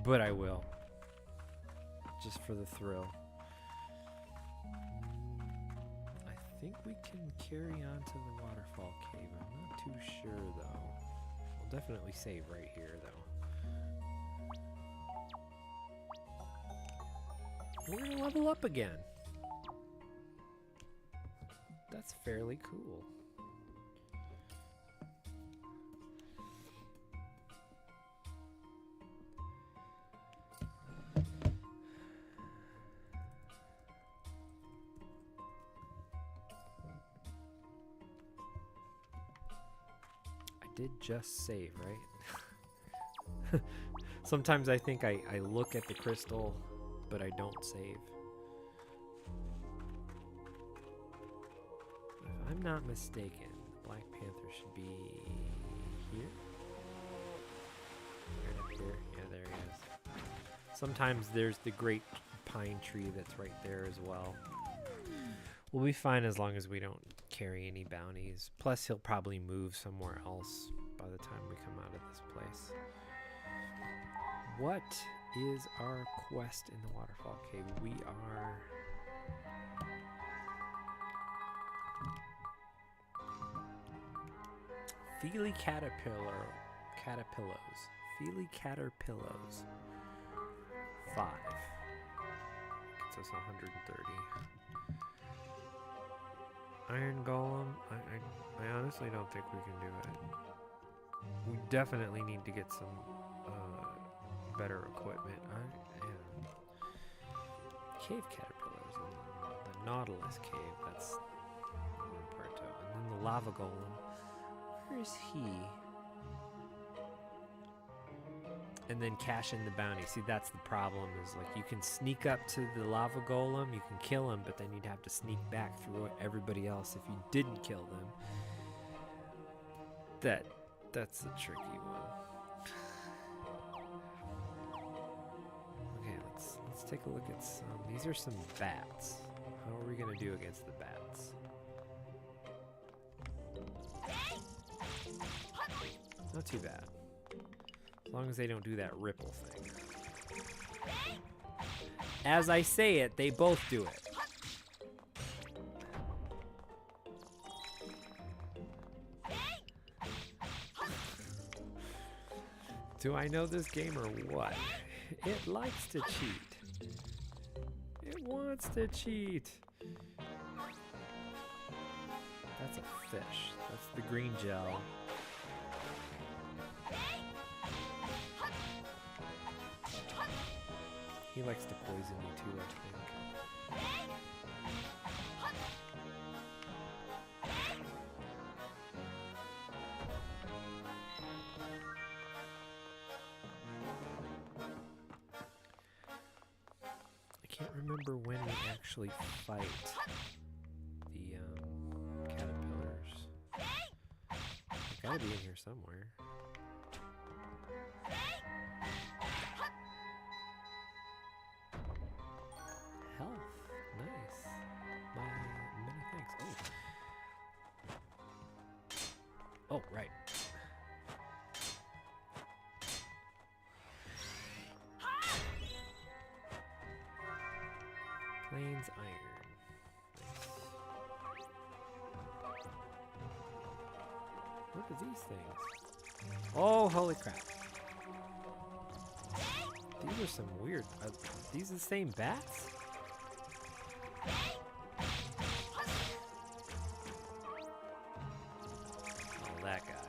But I will, just for the thrill. I think we can carry on to the waterfall cave. I'm not too sure, though. We'll definitely save right here, though. We're gonna level up again. That's fairly cool. Did just save, right? Sometimes I think I look at the crystal, but I don't save. If I'm not mistaken, Black Panther should be here. Right up here. Yeah, there he is. Sometimes there's the great pine tree that's right there as well. We'll be fine as long as we don't carry any bounties. Plus, he'll probably move somewhere else by the time we come out of this place. What is our quest in the waterfall cave? We are... Feely Caterpillows. Feely Caterpillows. 5. Gets us 130. Iron Golem. I honestly don't think we can do it. we definitely need to get some better equipment. Yeah. Cave caterpillars and the Nautilus cave. That's Puerto. And then the lava golem. Where is he? And then cash in the bounty. See, that's the problem. Is like you can sneak up to the lava golem, you can kill him, but then you'd have to sneak back through everybody else if you didn't kill them. That's a tricky one. Okay, let's take a look at some. These are some bats. How are we gonna do against the bats? Not too bad. As long as they don't do that ripple thing. As I say it, they both do it. Do I know this game or what? It likes to cheat. It wants to cheat. That's a fish. That's the green gel. He likes to poison me too, I think. I can't remember when we actually fight the caterpillars. They gotta be in here somewhere. Oh, right. Plains iron. Nice. What are these things? Oh, holy crap. These are some weird... Are these the same bats? Oh, that guy.